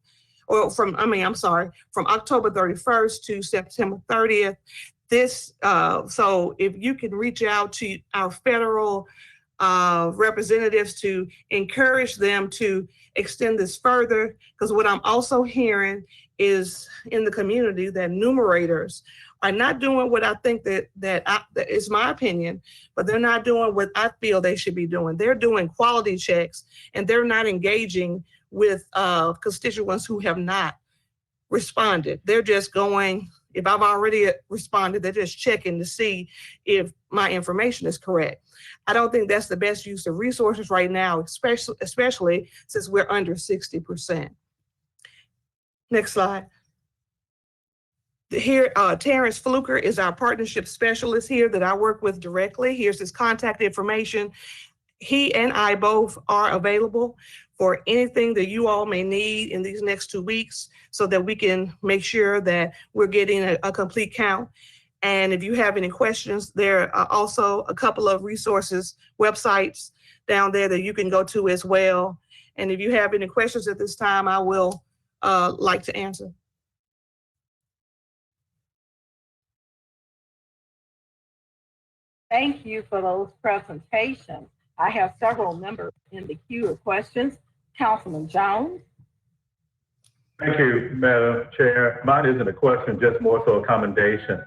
or from October 31st to September 30th. So if you can reach out to our federal representatives to encourage them to extend this further, because what I'm also hearing is in the community that numerators are not doing what I think that is my opinion, but they're not doing what I feel they should be doing. They're doing quality checks, and they're not engaging with constituents who have not responded. They're just going, if I've already responded, they're just checking to see if my information is correct. I don't think that's the best use of resources right now, especially since we're under 60%. Next slide. Here, Terrence Fluker is our partnership specialist here that I work with directly. Here's his contact information. He and I both are available for anything that you all may need in these next 2 weeks so that we can make sure that we're getting a complete count. And if you have any questions, there are also a couple of resources, websites down there that you can go to as well. And if you have any questions at this time, I will like to answer. Thank you for those presentations. I have several members in the queue of questions. Councilman Jones. Thank you, Madam Chair. Mine isn't a question, just more so a commendation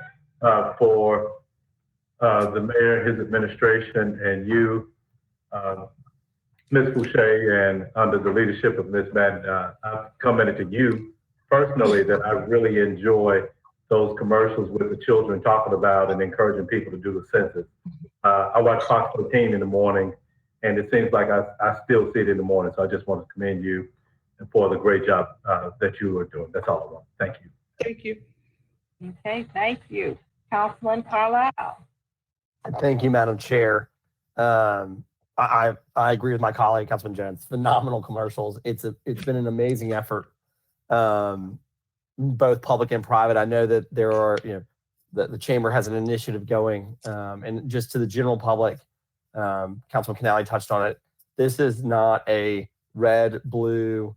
for the mayor, his administration, and you, Ms. Boucher, and under the leadership of Ms. Madden. I've commented to you personally that I really enjoy those commercials with the children talking about and encouraging people to do the census. I watch Fox 14 in the morning, and it seems like I still see it in the morning. So I just want to commend you for the great job that you are doing. That's all I want. Thank you. Thank you. Okay, thank you. Councilman Carlisle. Thank you, Madam Chair. I agree with my colleague, Councilman Jones. Phenomenal commercials. It's been an amazing effort. both public and private. I know that there are, the chamber has an initiative going, and just to the general public, Councilman Canale touched on it. This is not a red, blue,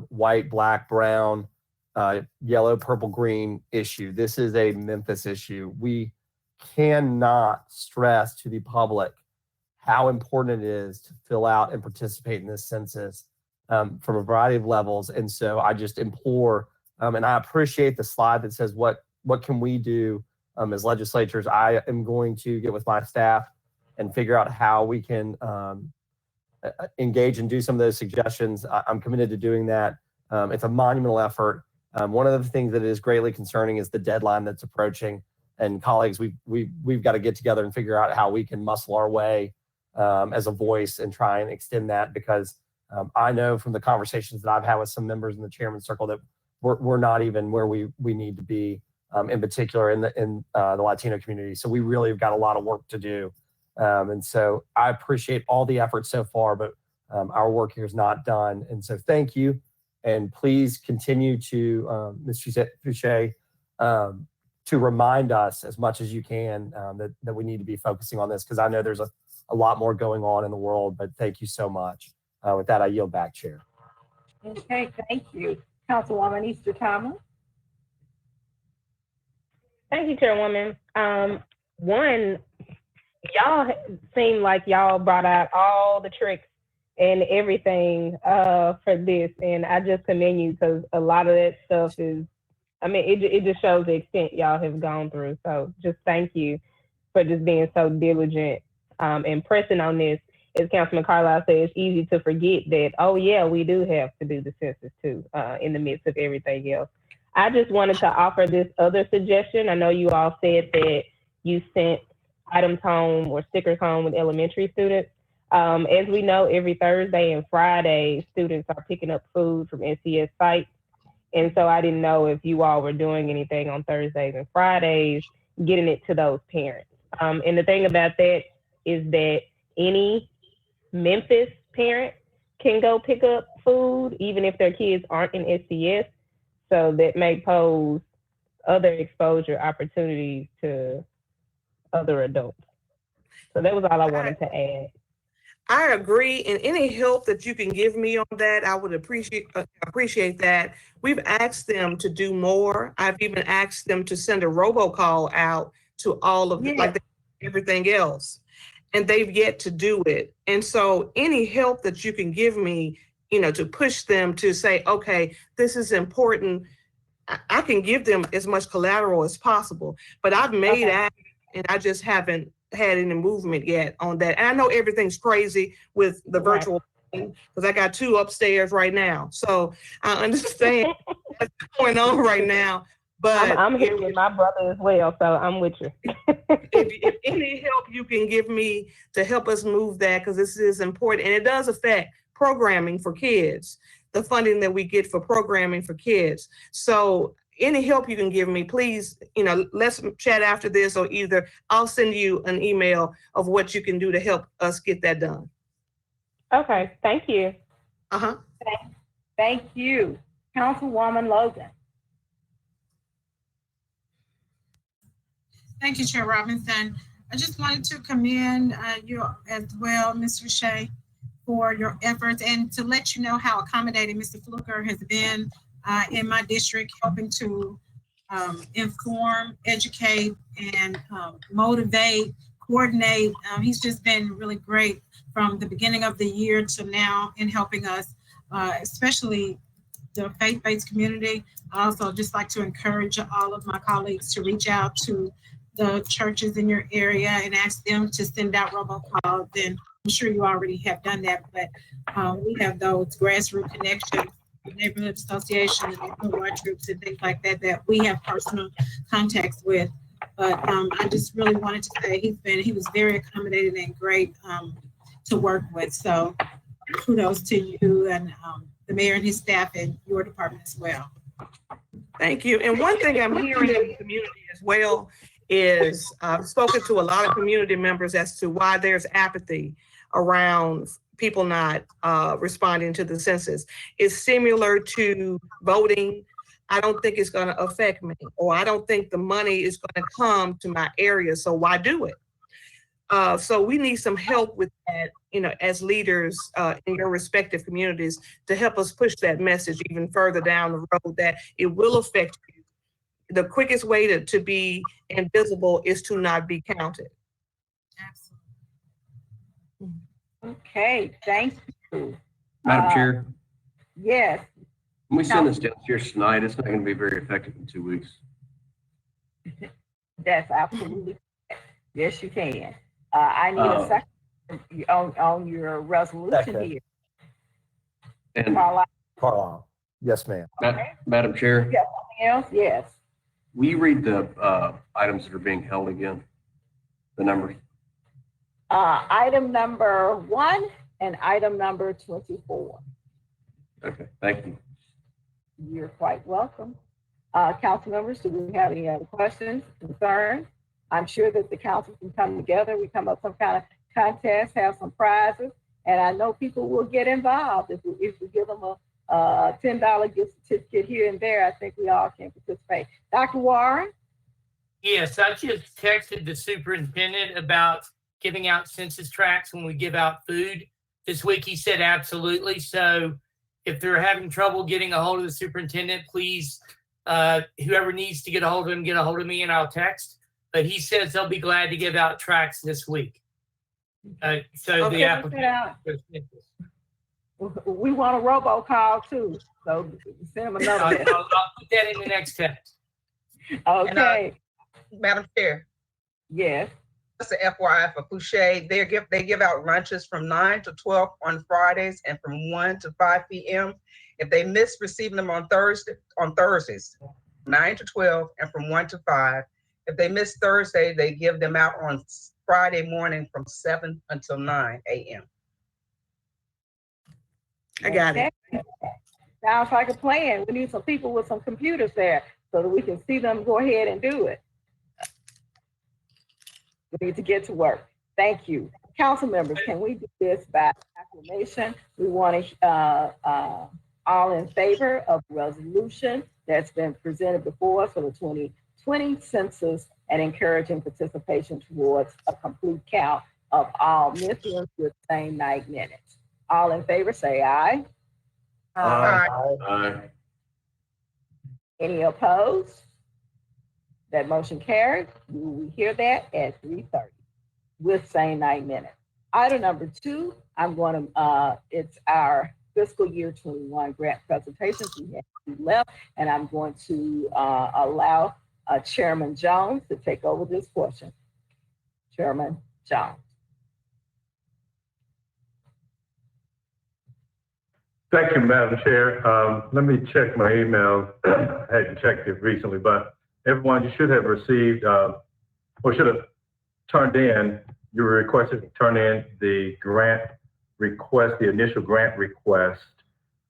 white, black, brown, yellow, purple, green issue. This is a Memphis issue. We cannot stress to the public how important it is to fill out and participate in this census from a variety of levels. And so I just implore, and I appreciate the slide that says what can we do as legislatures. I am going to get with my staff and figure out how we can engage and do some of those suggestions. I'm committed to doing that. It's a monumental effort. One of the things that is greatly concerning is the deadline that's approaching. And colleagues, we've got to get together and figure out how we can muscle our way as a voice and try and extend that, because I know from the conversations that I've had with some members in the chairman's circle that we're not even where we need to be, in particular in the Latino community. So we really have got a lot of work to do. And so I appreciate all the efforts so far, but our work here is not done. And so thank you. And please continue to, Ms. Fouché, to remind us as much as you can that we need to be focusing on this, because I know there's a lot more going on in the world, but thank you so much. With that, I yield back, Chair. Okay, thank you. Councilwoman Easter Thomas. Thank you, Chairwoman. One, y'all seem like y'all brought out all the tricks and everything for this, and I just commend you, because a lot of that stuff is, it just shows the extent y'all have gone through. So just thank you for just being so diligent and pressing on this. As Councilman Carlisle said, it's easy to forget that, oh yeah, we do have to do the census too, in the midst of everything else. I just wanted to offer this other suggestion. I know you all said that you sent items home or stickers home with elementary students. As we know, every Thursday and Friday, students are picking up food from NCS sites. And so I didn't know if you all were doing anything on Thursdays and Fridays, getting it to those parents. And the thing about that is that any Memphis parent can go pick up food, even if their kids aren't in SCS. So that may pose other exposure opportunities to other adults. So that was all I wanted to add. I agree, and any help that you can give me on that, I would appreciate that. We've asked them to do more. I've even asked them to send a robocall out to all of everything else, and they've yet to do it. And so any help that you can give me, to push them to say, okay, this is important. I can give them as much collateral as possible, but I've made act, and I just haven't had any movement yet on that. And I know everything's crazy with the virtual thing, because I got 2 upstairs right now. So I understand what's going on right now. But I'm here with my brother as well, so I'm with you. if any help you can give me to help us move that, because this is important, and it does affect programming for kids, the funding that we get for programming for kids. So any help you can give me, please, let's chat after this, or either I'll send you an email of what you can do to help us get that done. Okay, thank you. Thank you. Councilwoman Logan. Thank you, Chair Robinson. I just wanted to commend you as well, Mr. Shea, for your efforts, and to let you know how accommodating Mr. Fluker has been in my district, helping to inform, educate, and motivate, coordinate. He's just been really great from the beginning of the year to now in helping us, especially the faith-based community. I also just like to encourage all of my colleagues to reach out to the churches in your area and ask them to send out robocalls. And I'm sure you already have done that, but we have those grassroots connections, neighborhood associations, and watch groups and things like that that we have personal contacts with. But I just really wanted to say he was very accommodating and great to work with. So kudos to you and the mayor and his staff and your department as well. Thank you. And one thing I'm hearing in the community as well is I've spoken to a lot of community members as to why there's apathy around people not responding to the census. It's similar to voting. I don't think it's going to affect me, or I don't think the money is going to come to my area. So why do it? So we need some help with that, as leaders in your respective communities to help us push that message even further down the road that it will affect you. The quickest way to be invisible is to not be counted. Okay, thank you. Madam Chair, Yes, when we send this downstairs tonight, it's not going to be very effective in 2 weeks. that's absolutely, yes, you can. I need a second on your resolution Second. here. And Carlisle. Yes, ma'am. Madam Chair, You got something else? Yes. will you read the items that are being held again? The numbers. Item number 1 and item number 24. Okay, thank you. You're quite welcome. Council members, do we have any other questions, concerns? I'm sure that the council can come together. We come up with some kind of contest, have some prizes, and I know people will get involved. If we give them a $10 gift certificate here and there, I think we all can participate. Dr. Warren? Yes, I just texted the superintendent about giving out census tracts when we give out food this week. He said absolutely. So if they're having trouble getting a hold of the superintendent, please, whoever needs to get a hold of him, get a hold of me and I'll text. But he says they'll be glad to give out tracts this week. So the applicant. We want a robocall too, so send them another. I'll put that in the next text. Okay. And, Madam Chair. Yes. Just an FYI for Fouché, they give out lunches from 9 to 12 on Fridays and from 1 to 5 p.m. If they miss receiving them on Thursdays, 9 to 12 and from 1 to 5. If they miss Thursday, they give them out on Friday morning from 7 until 9 a.m. I got it. Sounds like a plan. We need some people with some computers there so that we can see them go ahead and do it. We need to get to work. Thank you. Council members, can we do this by acclamation? We want to, all in favor of the resolution that's been presented before us for the 2020 census and encouraging participation towards a complete count of all Memphians with same night minutes. All in favor, say aye. Aye. Aye. Any opposed? That motion carried. We hear that at 3:30 with same night minutes. Item number 2, I'm going to, it's our fiscal year 21 grant presentations. We have 2 left, and I'm going to allow Chairman Jones to take over this portion. Chairman Jones. Thank you, Madam Chair. Let me check my email. I hadn't checked it recently, but everyone, you should have received, or should have turned in, you were requested to turn in the grant request, the initial grant request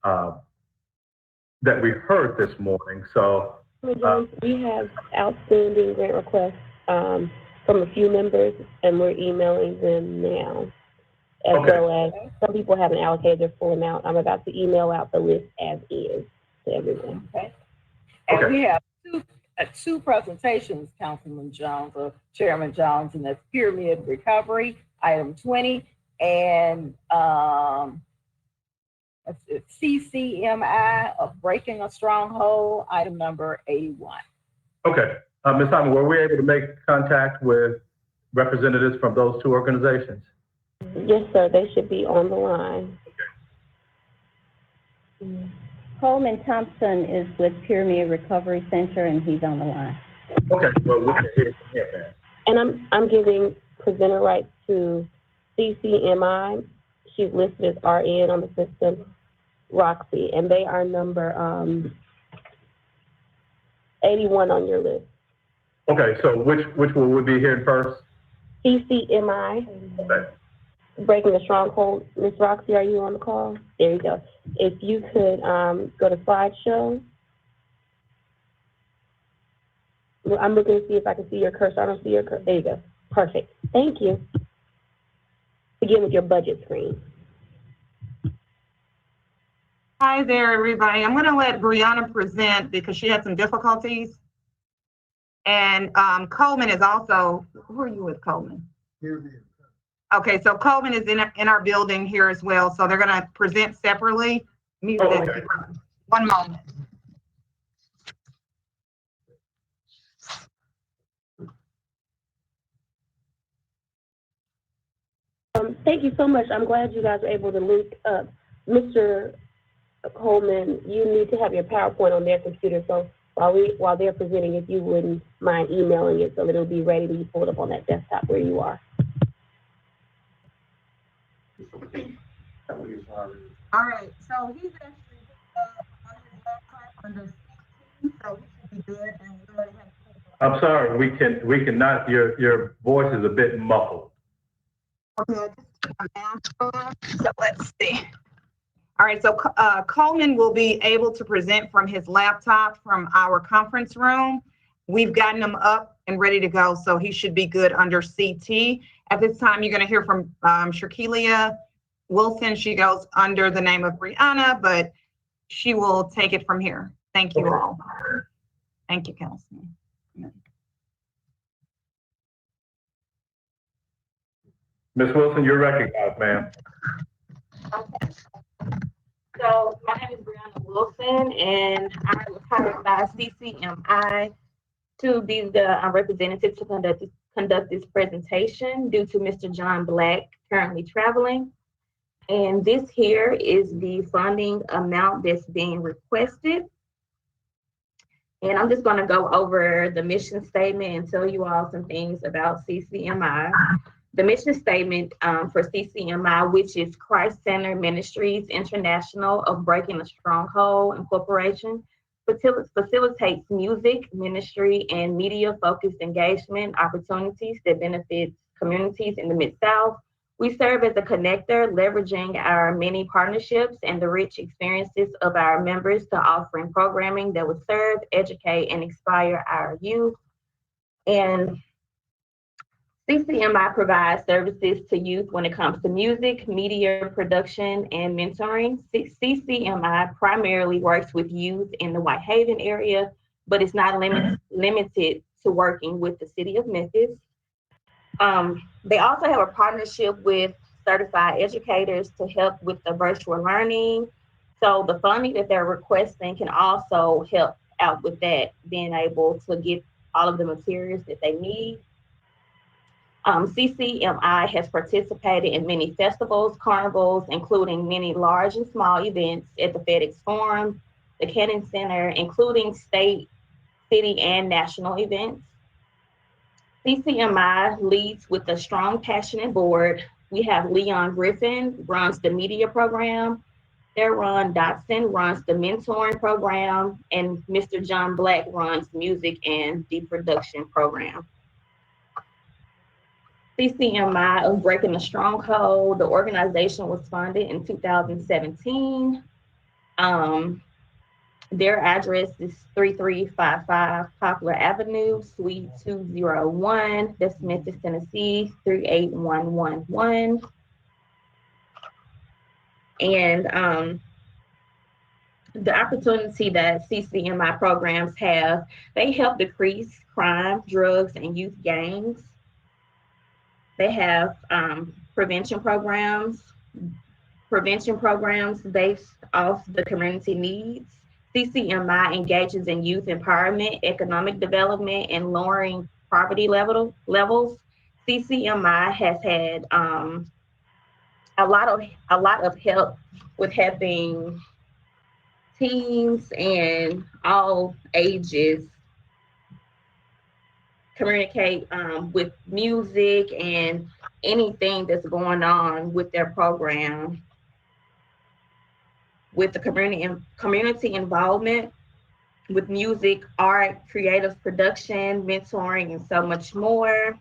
that we heard this morning. So we have outstanding grant requests from a few members, and we're emailing them now. As well as some people haven't allocated their full amount. I'm about to email out the list as is to everyone. Okay. And we have two presentations, Councilman Jones or Chairman Jones, and that's Pyramid Recovery, item 20, and Ccmi of Breaking a Stronghold, item number 81. Okay. Ms. Simon, were we able to make contact with representatives from those 2 organizations? Yes, sir. They should be on the line. Coleman Thompson is with Pyramid Recovery Center, and he's on the line. Okay, well, we can hear from him then. And I'm giving presenter rights to Ccmi. She's listed as RN on the system, Roxy, and they are number 81 on your list. Okay, so which will we be hearing first? Ccmi. Okay. Breaking the Stronghold. Miss Roxy, are you on the call? There you go. If you could go to slideshow. I'm looking to see if I can see your cursor. I don't see your cursor. There you go. Perfect. Thank you. Begin with your budget screen. Hi there, everybody. I'm going to let Brianna present because she had some difficulties. And Coleman is also, who are you with, Coleman? Okay, so Coleman is in our building here as well. So they're going to present separately. Mute that. Okay. One moment. Thank you so much. I'm glad you guys were able to link up. Mr. Coleman, you need to have your PowerPoint on their computer. So while they're presenting, if you wouldn't mind emailing it so that it'll be ready to be pulled up on that desktop where you are. All right, so he's actually on his laptop under CT, so he should be good. And we already have. I'm sorry, we cannot, your voice is a bit muffled. Okay, so let's see. All right, so Coleman will be able to present from his laptop from our conference room. We've gotten him up and ready to go, so he should be good under CT. At this time, you're going to hear from Shakelia Wilson. She goes under the name of Brianna, but she will take it from here. Thank you all. Thank you, Councilman. Ms. Wilson, you're recognized, ma'am. Okay. So my name is Brianna Wilson, and I was hired by CCMI to be the representative to conduct this presentation due to Mr. John Black currently traveling. And this here is the funding amount that's being requested. And I'm just going to go over the mission statement and tell you all some things about CCMI. The mission statement for CCMI, which is Christ Centered Ministries International of Breaking the Stronghold Incorporation, facilitates music, ministry, and media-focused engagement opportunities that benefit communities in the Mid-South. We serve as a connector, leveraging our many partnerships and the rich experiences of our members to offering programming that will serve, educate, and inspire our youth. And CCMI provides services to youth when it comes to music, media production, and mentoring. CCMI primarily works with youth in the Whitehaven area, but it's not limited to working with the city of Memphis. They also have a partnership with certified educators to help with the virtual learning. So the funding that they're requesting can also help out with that, being able to get all of the materials that they need. CCMI has participated in many festivals, carnivals, including many large and small events at the FedEx Forum, the Cannon Center, including state, city, and national events. CCMI leads with a strong, passionate board. We have Leon Griffin runs the media program. Ron Dotson runs the mentoring program, and Mr. John Black runs music and the production program. CCMI of Breaking the Stronghold, the organization was founded in 2017. Their address is 3355 Poplar Avenue, Suite 201, that's Memphis, Tennessee, 38111. And the opportunity that CCMI programs have, they help decrease crime, drugs, and youth gangs. They have prevention programs based off the community needs. CCMI engages in youth empowerment, economic development, and lowering poverty levels. CCMI has had a lot of help with helping teens and all ages communicate with music and anything that's going on with their program. With the community involvement with music, art, creative production, mentoring, and so much more.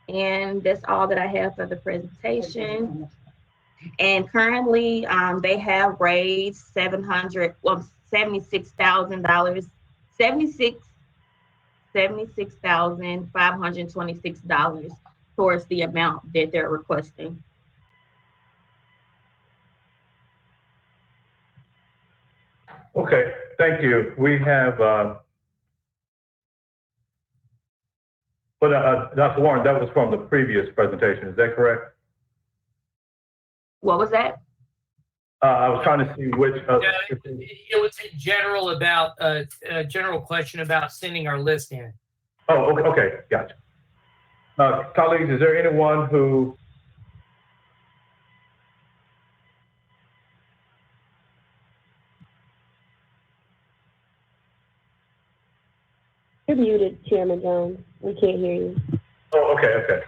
And that's all that I have for the presentation. And currently, they have raised $76,526 towards the amount that they're requesting. Okay, thank you. We have, Dr. Warren, that was from the previous presentation, is that correct? What was that? I was trying to see which. It was in general about a general question about sending our list in. Oh, okay, gotcha. Colleagues, is there anyone who? You're muted, Chairman Jones. We can't hear you. Oh, okay.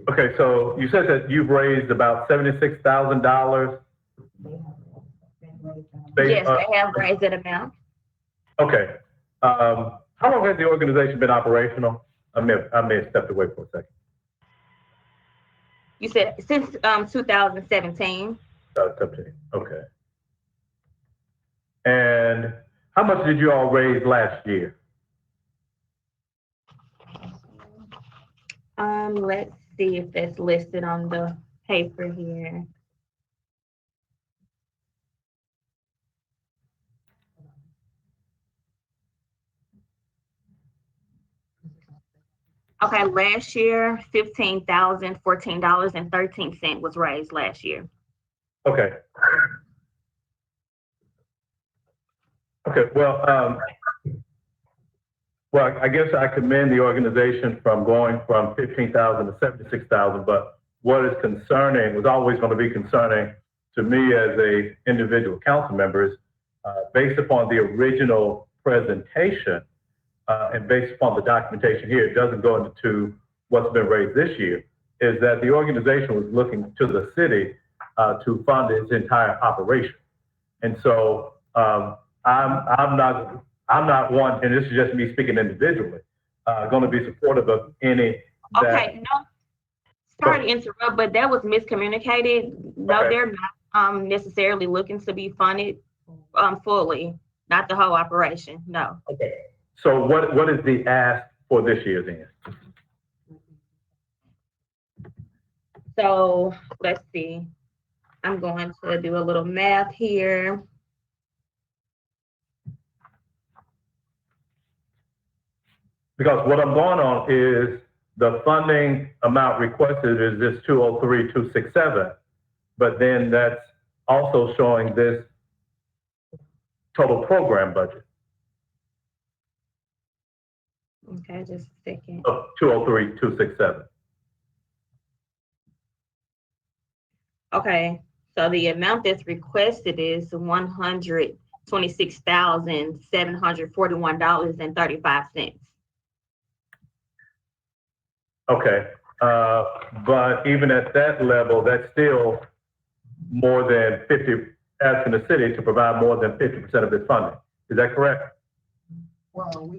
Okay, so you said that you've raised about $76,000. Yes, they have raised that amount. Okay. How long has the organization been operational? I may have stepped away for a second. You said since 2017. 2017. Okay. And how much did you all raise last year? Let's see if that's listed on the paper here. Okay, last year, $15,014.13 was raised last year. Okay. Okay, well, I guess I commend the organization from going from 15,000 to 76,000, but what is concerning, was always going to be concerning to me as a individual council member is based upon the original presentation and based upon the documentation here, it doesn't go into what's been raised this year, is that the organization was looking to the city to fund its entire operation. And so I'm not one, and this is just me speaking individually, going to be supportive of any. Okay, no, sorry to interrupt, but that was miscommunicated. No, Okay. they're not necessarily looking to be funded fully, not the whole operation, no. Okay. So what is the ask for this year then? So let's see. I'm going to do a little math here. Because what I'm going on is the funding amount requested is this 203,267, but then that's also showing this total program budget Okay, just a second. of 203,267. Okay, so the amount that's requested is $126,741.35. Okay, but even at that level, that's still more than 50, asking the city to provide more than 50% of its funding. Is that correct? Well,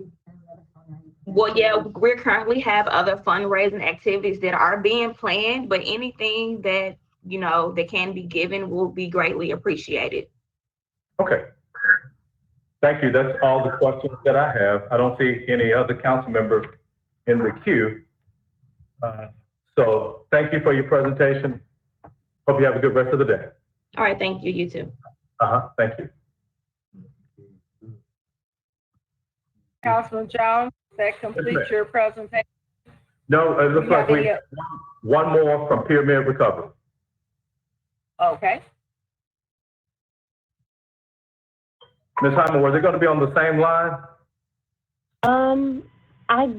yeah, we currently have other fundraising activities that are being planned, but anything that, you know, that can be given will be greatly appreciated. Okay. Thank you. That's all the questions that I have. I don't see any other council members in the queue. So thank you for your presentation. Hope you have a good rest of the day. All right, thank you, you too. Thank you. Councilman Jones, that completes your presentation. No, it looks Do you like have we, any- one more from Pyramid Recovery. Okay. Ms. Hyman, was it going to be on the same line? I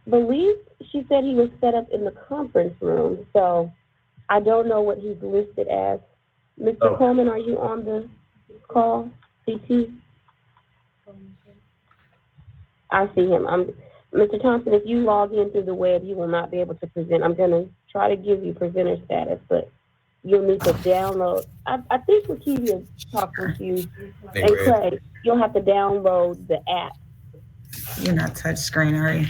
believe she said he was set up in the conference room, so I don't know what he's listed as. Mr. Coleman, are you on the call, CT? I see him. Mr. Thompson, if you log in through the web, you will not be able to present. I'm gonna try to give you presenter status, but you'll need to download. I think Lakeivia talked with you, and Craig, you'll have to download the app. You're not touch screen, are you?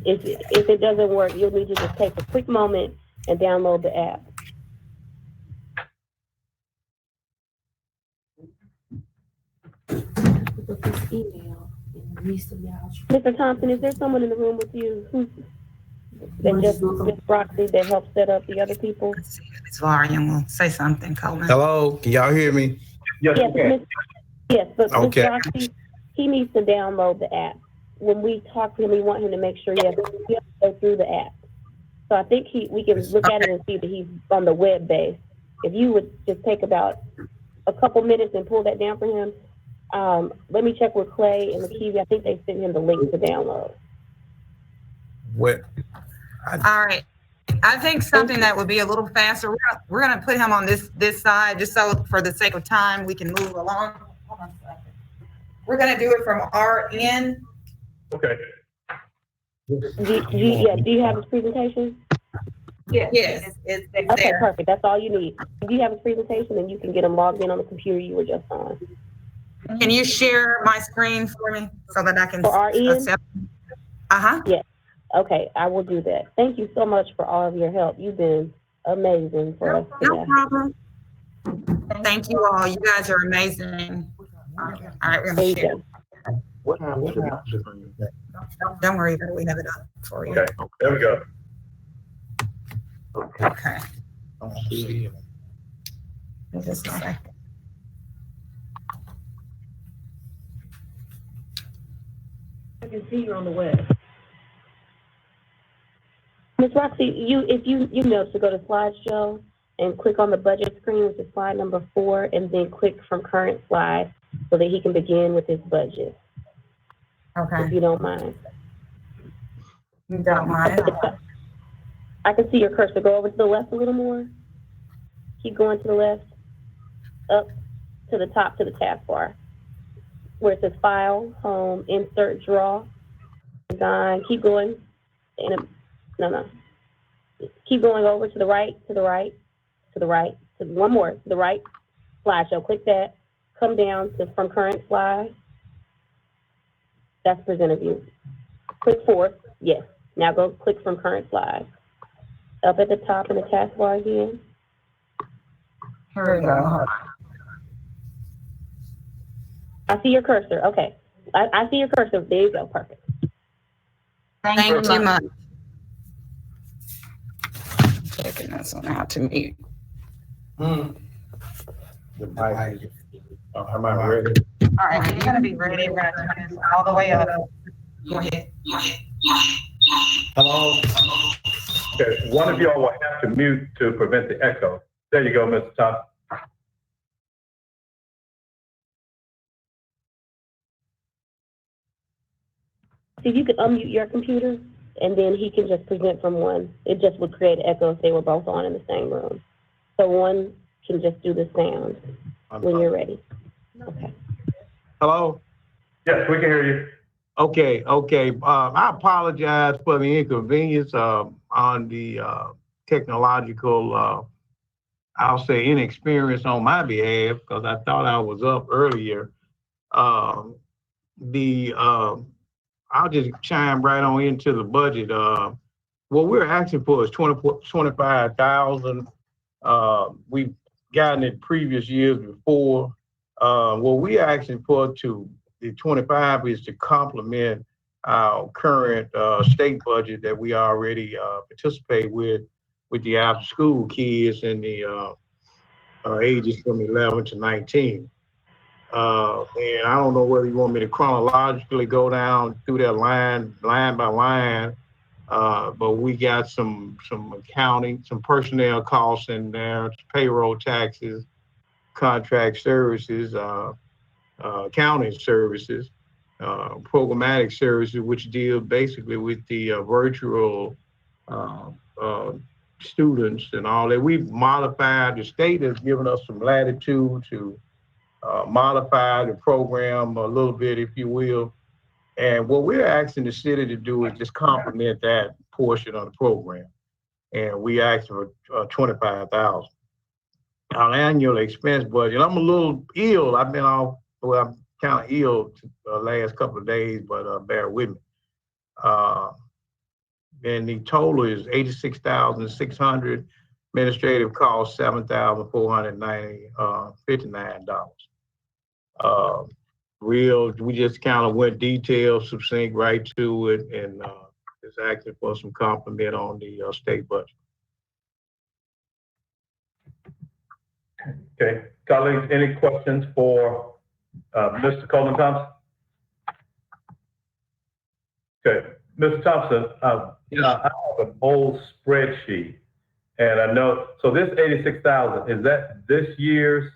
If it doesn't work, you'll need to just take a quick moment and download the app. Put his email in Mr. Thompson, is there someone in the room with you who's that just Ms. Broxy that helped set up the other people? It's volume will say something, Coleman. Hello, can y'all hear me? Yes, Yes, we can. yes, but Ms. Okay. Broxy, he needs to download the app. When we talk to him, we want him to make sure he has to go through the app. So I think we can look at it and see that he's on the web base. If you would just take about a couple minutes and pull that down for him. Let me check with Clay and McKeevy. I think they sent him the link to download. What? All right. I think something that would be a little faster, we're gonna put him on this side, just so for the sake of time, we can move along. Hold on a second. We're gonna do it from our end. Okay. Do you have his presentation? Yes, it's Okay, there. perfect. That's all you need. If you have his presentation, then you can get him logged in on the computer you were just on. Can you share my screen for me so that I can? For our end? accept? Uh-huh. Yes. Okay, I will do that. Thank you so much for all of your help. You've been amazing for us today. No problem. Thank you all. You guys are amazing. All right, we're gonna share. Don't worry about it. We have it up for you. Okay, there we go. Okay. Just a second. I can see you're on the web. Ms. Roxy, if you know to go to slideshow and click on the budget screen, which is slide number 4, and then click from current slide so that he can begin with his budget. Okay. If you don't mind. You don't mind? I can see your cursor. Go over to the left a little more. Keep going to the left. Up to the top to the taskbar. Where it says File, Home, Insert, Draw, Design. Keep going. No. Keep going over to the right, to the right, to the right, to one more, to the right. Slideshow. Click that. Come down to from current slide. That's presenter view. Click 4. Yes. Now go click from current slide. Up at the top in the taskbar again. Here we go. I see your cursor. Okay. I see your cursor. There you go. Perfect. Thank you much. Checking this one out to mute. Am I ready? All right, you're gonna be ready. We're gonna turn this all the way up. Go ahead. Hello? Okay, one of y'all will have to mute to prevent the echo. There you go, Mr. Thompson. See, if you could unmute your computer, and then he can just present from one. It just would create an echo if they were both on in the same room. So one can just do the sound when you're ready. Okay. Hello? Yes, we can hear you. Okay. I apologize for the inconvenience on the technological, I'll say inexperience on my behalf, because I thought I was up earlier. I'll just chime right on into the budget. What we're asking for is $25,000. We've gotten it previous years before. What we're asking for the 25 is to complement our current state budget that we already participate with the after school kids in the ages from 11 to 19. And I don't know whether you want me to chronologically go down through that line by line, but we got some accounting, some personnel costs in there, payroll taxes, contract services, accounting services, programmatic services, which deal basically with the virtual students and all that. We've modified, the state has given us some latitude to modify the program a little bit, if you will. And what we're asking the city to do is just complement that portion of the program. And we asked for $25,000. Our annual expense budget, I'm a little ill. I've been off, well, I'm kind of ill the last couple of days, but bear with me. And the total is $86,600, administrative cost $7,459. we just kind of went detailed, succinct, right to it, and just asking for some compliment on the state budget. Okay, colleagues, any questions for Mr. Coleman Thompson? Okay, Mr. Thompson, I have an old spreadsheet, and I know, so this 86,000, is that this year's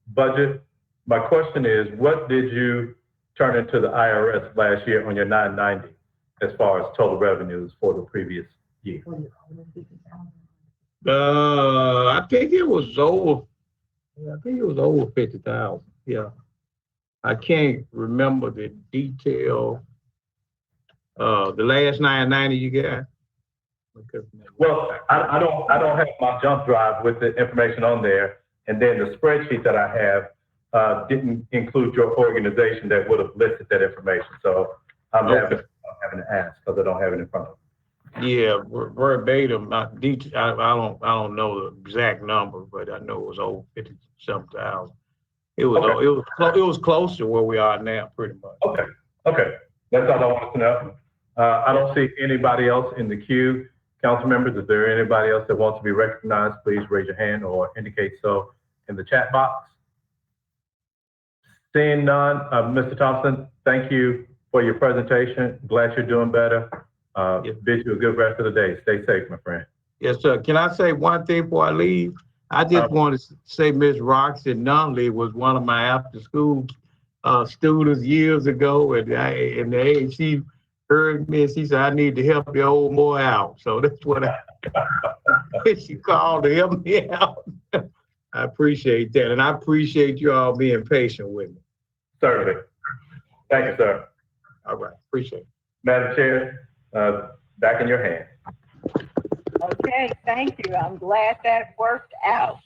budget? My question is, what did you turn into the IRS last year on your 990 as far as total revenues for the previous year? I think it was over. I think it was over 50,000. Yeah, I can't remember the detail. The last 990 you got. Well, I don't have my jump drive with the information on there, and then the spreadsheet that I have didn't include your organization that would have listed that information. So I'm having to ask because I don't have it in front of me. Yeah, verbatim, not detail. I don't know the exact number, but I know it was over 50-something thousand. It was close to where we are now, pretty much. Okay, that's all I wanted to know. I don't see anybody else in the queue. Council members, if there anybody else that wants to be recognized, please raise your hand or indicate so in the chat box. Seeing none, Mr. Thompson, thank you for your presentation. Glad you're doing better. Bid you a good rest of the day. Stay safe, my friend. Yes, sir. Can I say one thing before I leave? I just want to say Miss Roxy Nunley was one of my after-school students years ago, and she heard me and she said, I need to help the old boy out. So that's what she called to help me out. I appreciate that, and I appreciate you all being patient with me. Certainly. Thank you, sir. All right, appreciate it. Madam Chair, back in your hands. Okay, thank you. I'm glad that worked out.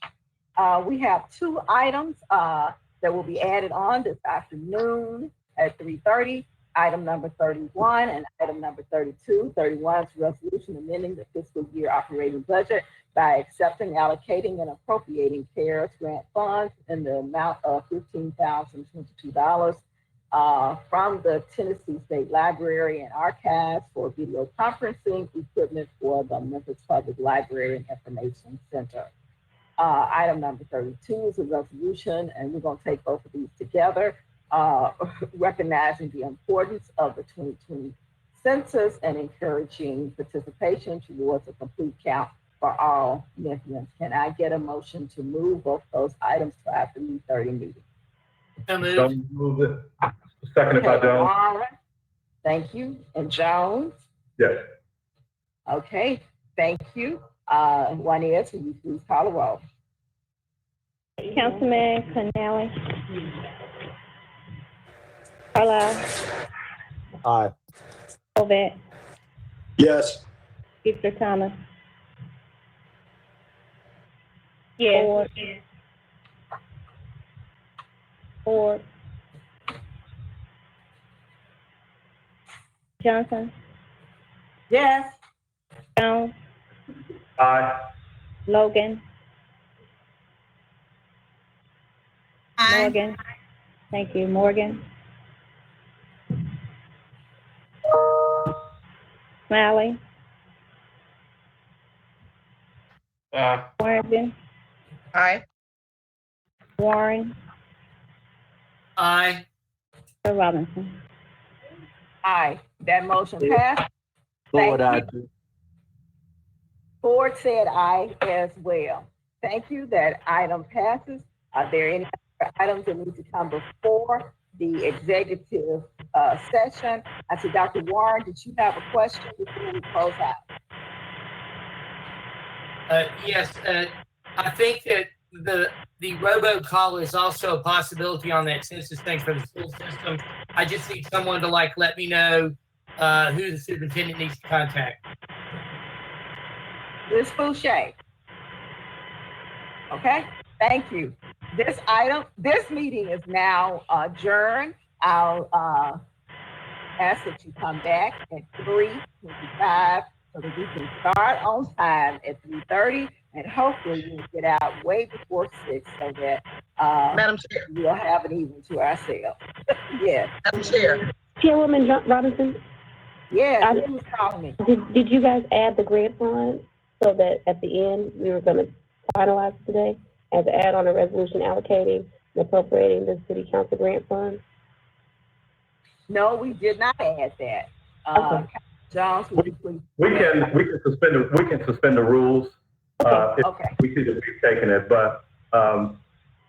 We have two items that will be added on this afternoon at 3:30. Item number 31 and item number 32. 31 is resolution amending the fiscal year operating budget by accepting, allocating, and appropriating CARES grant funds in the amount of $15,022 from the Tennessee State Library and Archives for video conferencing equipment for the Memphis Public Library and Information Center. Item number 32 is a resolution, and we're going to take both of these together, recognizing the importance of the 2020 census and encouraging participation towards a complete count for all Memphians. Can I get a motion to move both those items to our 3:30 meeting? Don't move it. Seconded by Jones. All right. Thank you. And Jones? Yes. Okay, thank you. Juanez, will you please call the roll? Councilman Canale. Carlisle. Aye. Covet. Yes. Victor Thomas. Yes. Ford. Ford. Johnson. Yes. Jones. Aye. Logan. Aye. Morgan. Thank you. Morgan. Smiley. Warrington. Aye. Warren. Aye. Robinson. Aye. That motion passed. Lord, I Thank you. do. Ford said aye as well. Thank you. That item passes. Are there any other items that need to come before the executive session? I see Dr. Warren, did you have a question before we close out? Yes, I think that the robocall is also a possibility on that census thing for the school system. I just need someone to let me know who the superintendent needs to contact. Ms. Boucher. Okay, thank you. This meeting is now adjourned. I'll ask that you come back at 3:25 so that we can start on time at 3:30 And hopefully you'll get out way before 6 so that, Madam Chair, we'll have it even to ourselves. Yes, Madam Chair, Chairwoman Robinson, yes, he was calling me. did you guys add the grant fund so that at the end, we were gonna finalize today as an add-on a resolution allocating and appropriating the city council grant fund? No, we did not add that. Okay. Jones, would you please? We can suspend the rules, if Okay. we see that we've taken it, but,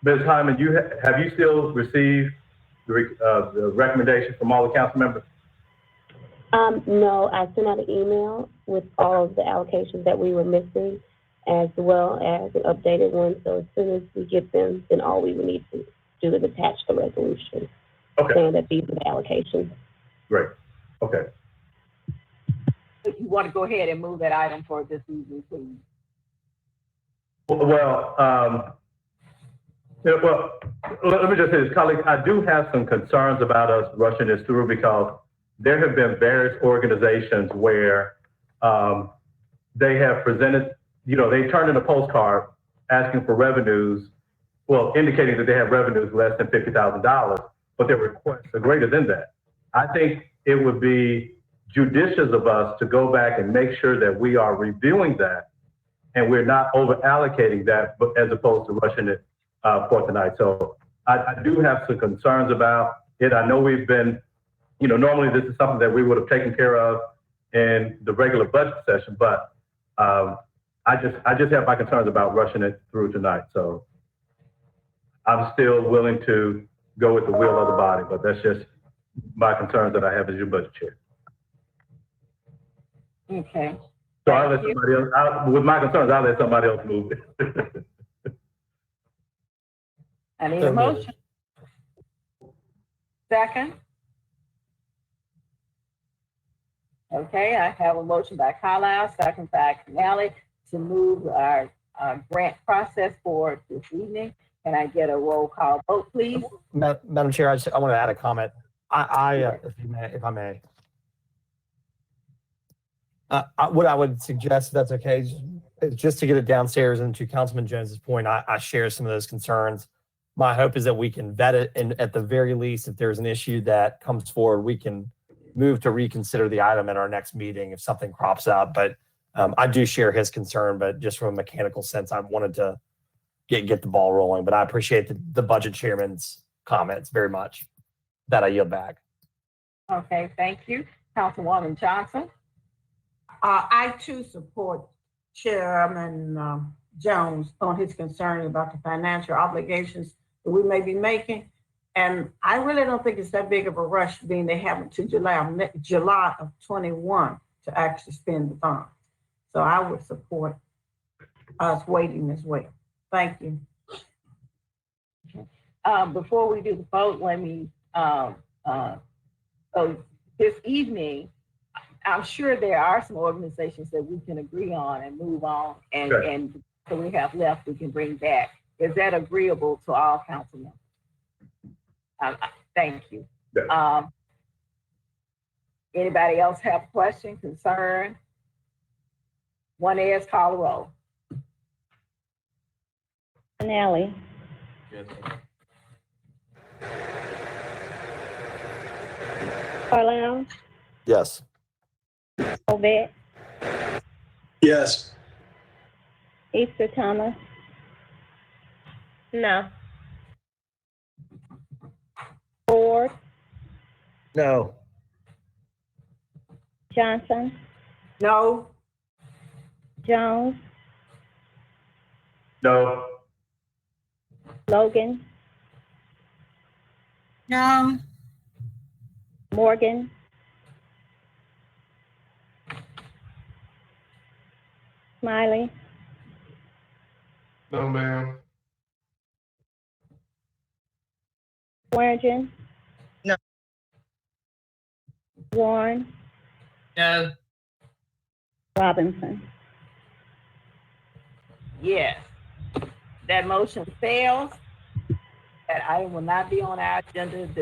Ms. Hyman, have you still received the recommendation from all the council members? No, I sent out an email with all of the allocations that we were missing, as well as an updated one. So as soon as we get them, then all we would need to do is attach the resolution saying that these are the allocations. Great, okay. If you want to go ahead and move that item for this evening, please. Well, let me just say this, colleagues, I do have some concerns about us rushing this through because there have been various organizations where they have presented, they turned in a postcard asking for revenues, well, indicating that they have revenues less than $50,000, but their requests are greater than that. I think it would be judicious of us to go back and make sure that we are reviewing that and we're not over allocating that, but as opposed to rushing it for tonight. So I do have some concerns about it. I know we've been, normally this is something that we would have taken care of in the regular budget session, but I just have my concerns about rushing it through tonight. So I'm still willing to go with the will of the body, but that's just my concerns that I have as your budget chair. Okay. So I'll let somebody else, with my concerns, I'll let somebody else move it. I need a motion. Second. Okay, I have a motion by Carlisle, second by Canale to move our grant process forward this evening. Can I get a roll call vote, please? Madam Chair, I want to add a comment. If I may. What I would suggest, if that's okay, is just to get it downstairs, and to Councilman Jones's point, I share some of those concerns. My hope is that we can vet it, and at the very least, if there's an issue that comes forward, we can move to reconsider the item at our next meeting if something crops up. But I do share his concern, but just from a mechanical sense, I wanted to get the ball rolling. But I appreciate the budget chairman's comments very much. That I yield back. Okay, thank you. Councilwoman Johnson. I too support Chairman Jones on his concern about the financial obligations that we may be making. And I really don't think it's that big of a rush, being they have it to July of 21 to actually spend the funds. So I would support us waiting as well. Thank you. Before we do the vote, let me, so this evening, I'm sure there are some organizations that we can agree on and move on, and so we have left, we can bring back. Is that agreeable to all council members? Thank you. Anybody else have a question, concern? One is call the roll. Canale. Yes. Carlisle, Yes. Ovett, Yes. Easter Thomas. No. Ford, No. Johnson, No. Jones, No. Logan, No. Morgan, Smiley, No, ma'am. Swearingen. No. Warren, No. Robinson. Yes. That motion fails. That item will not be on our agenda this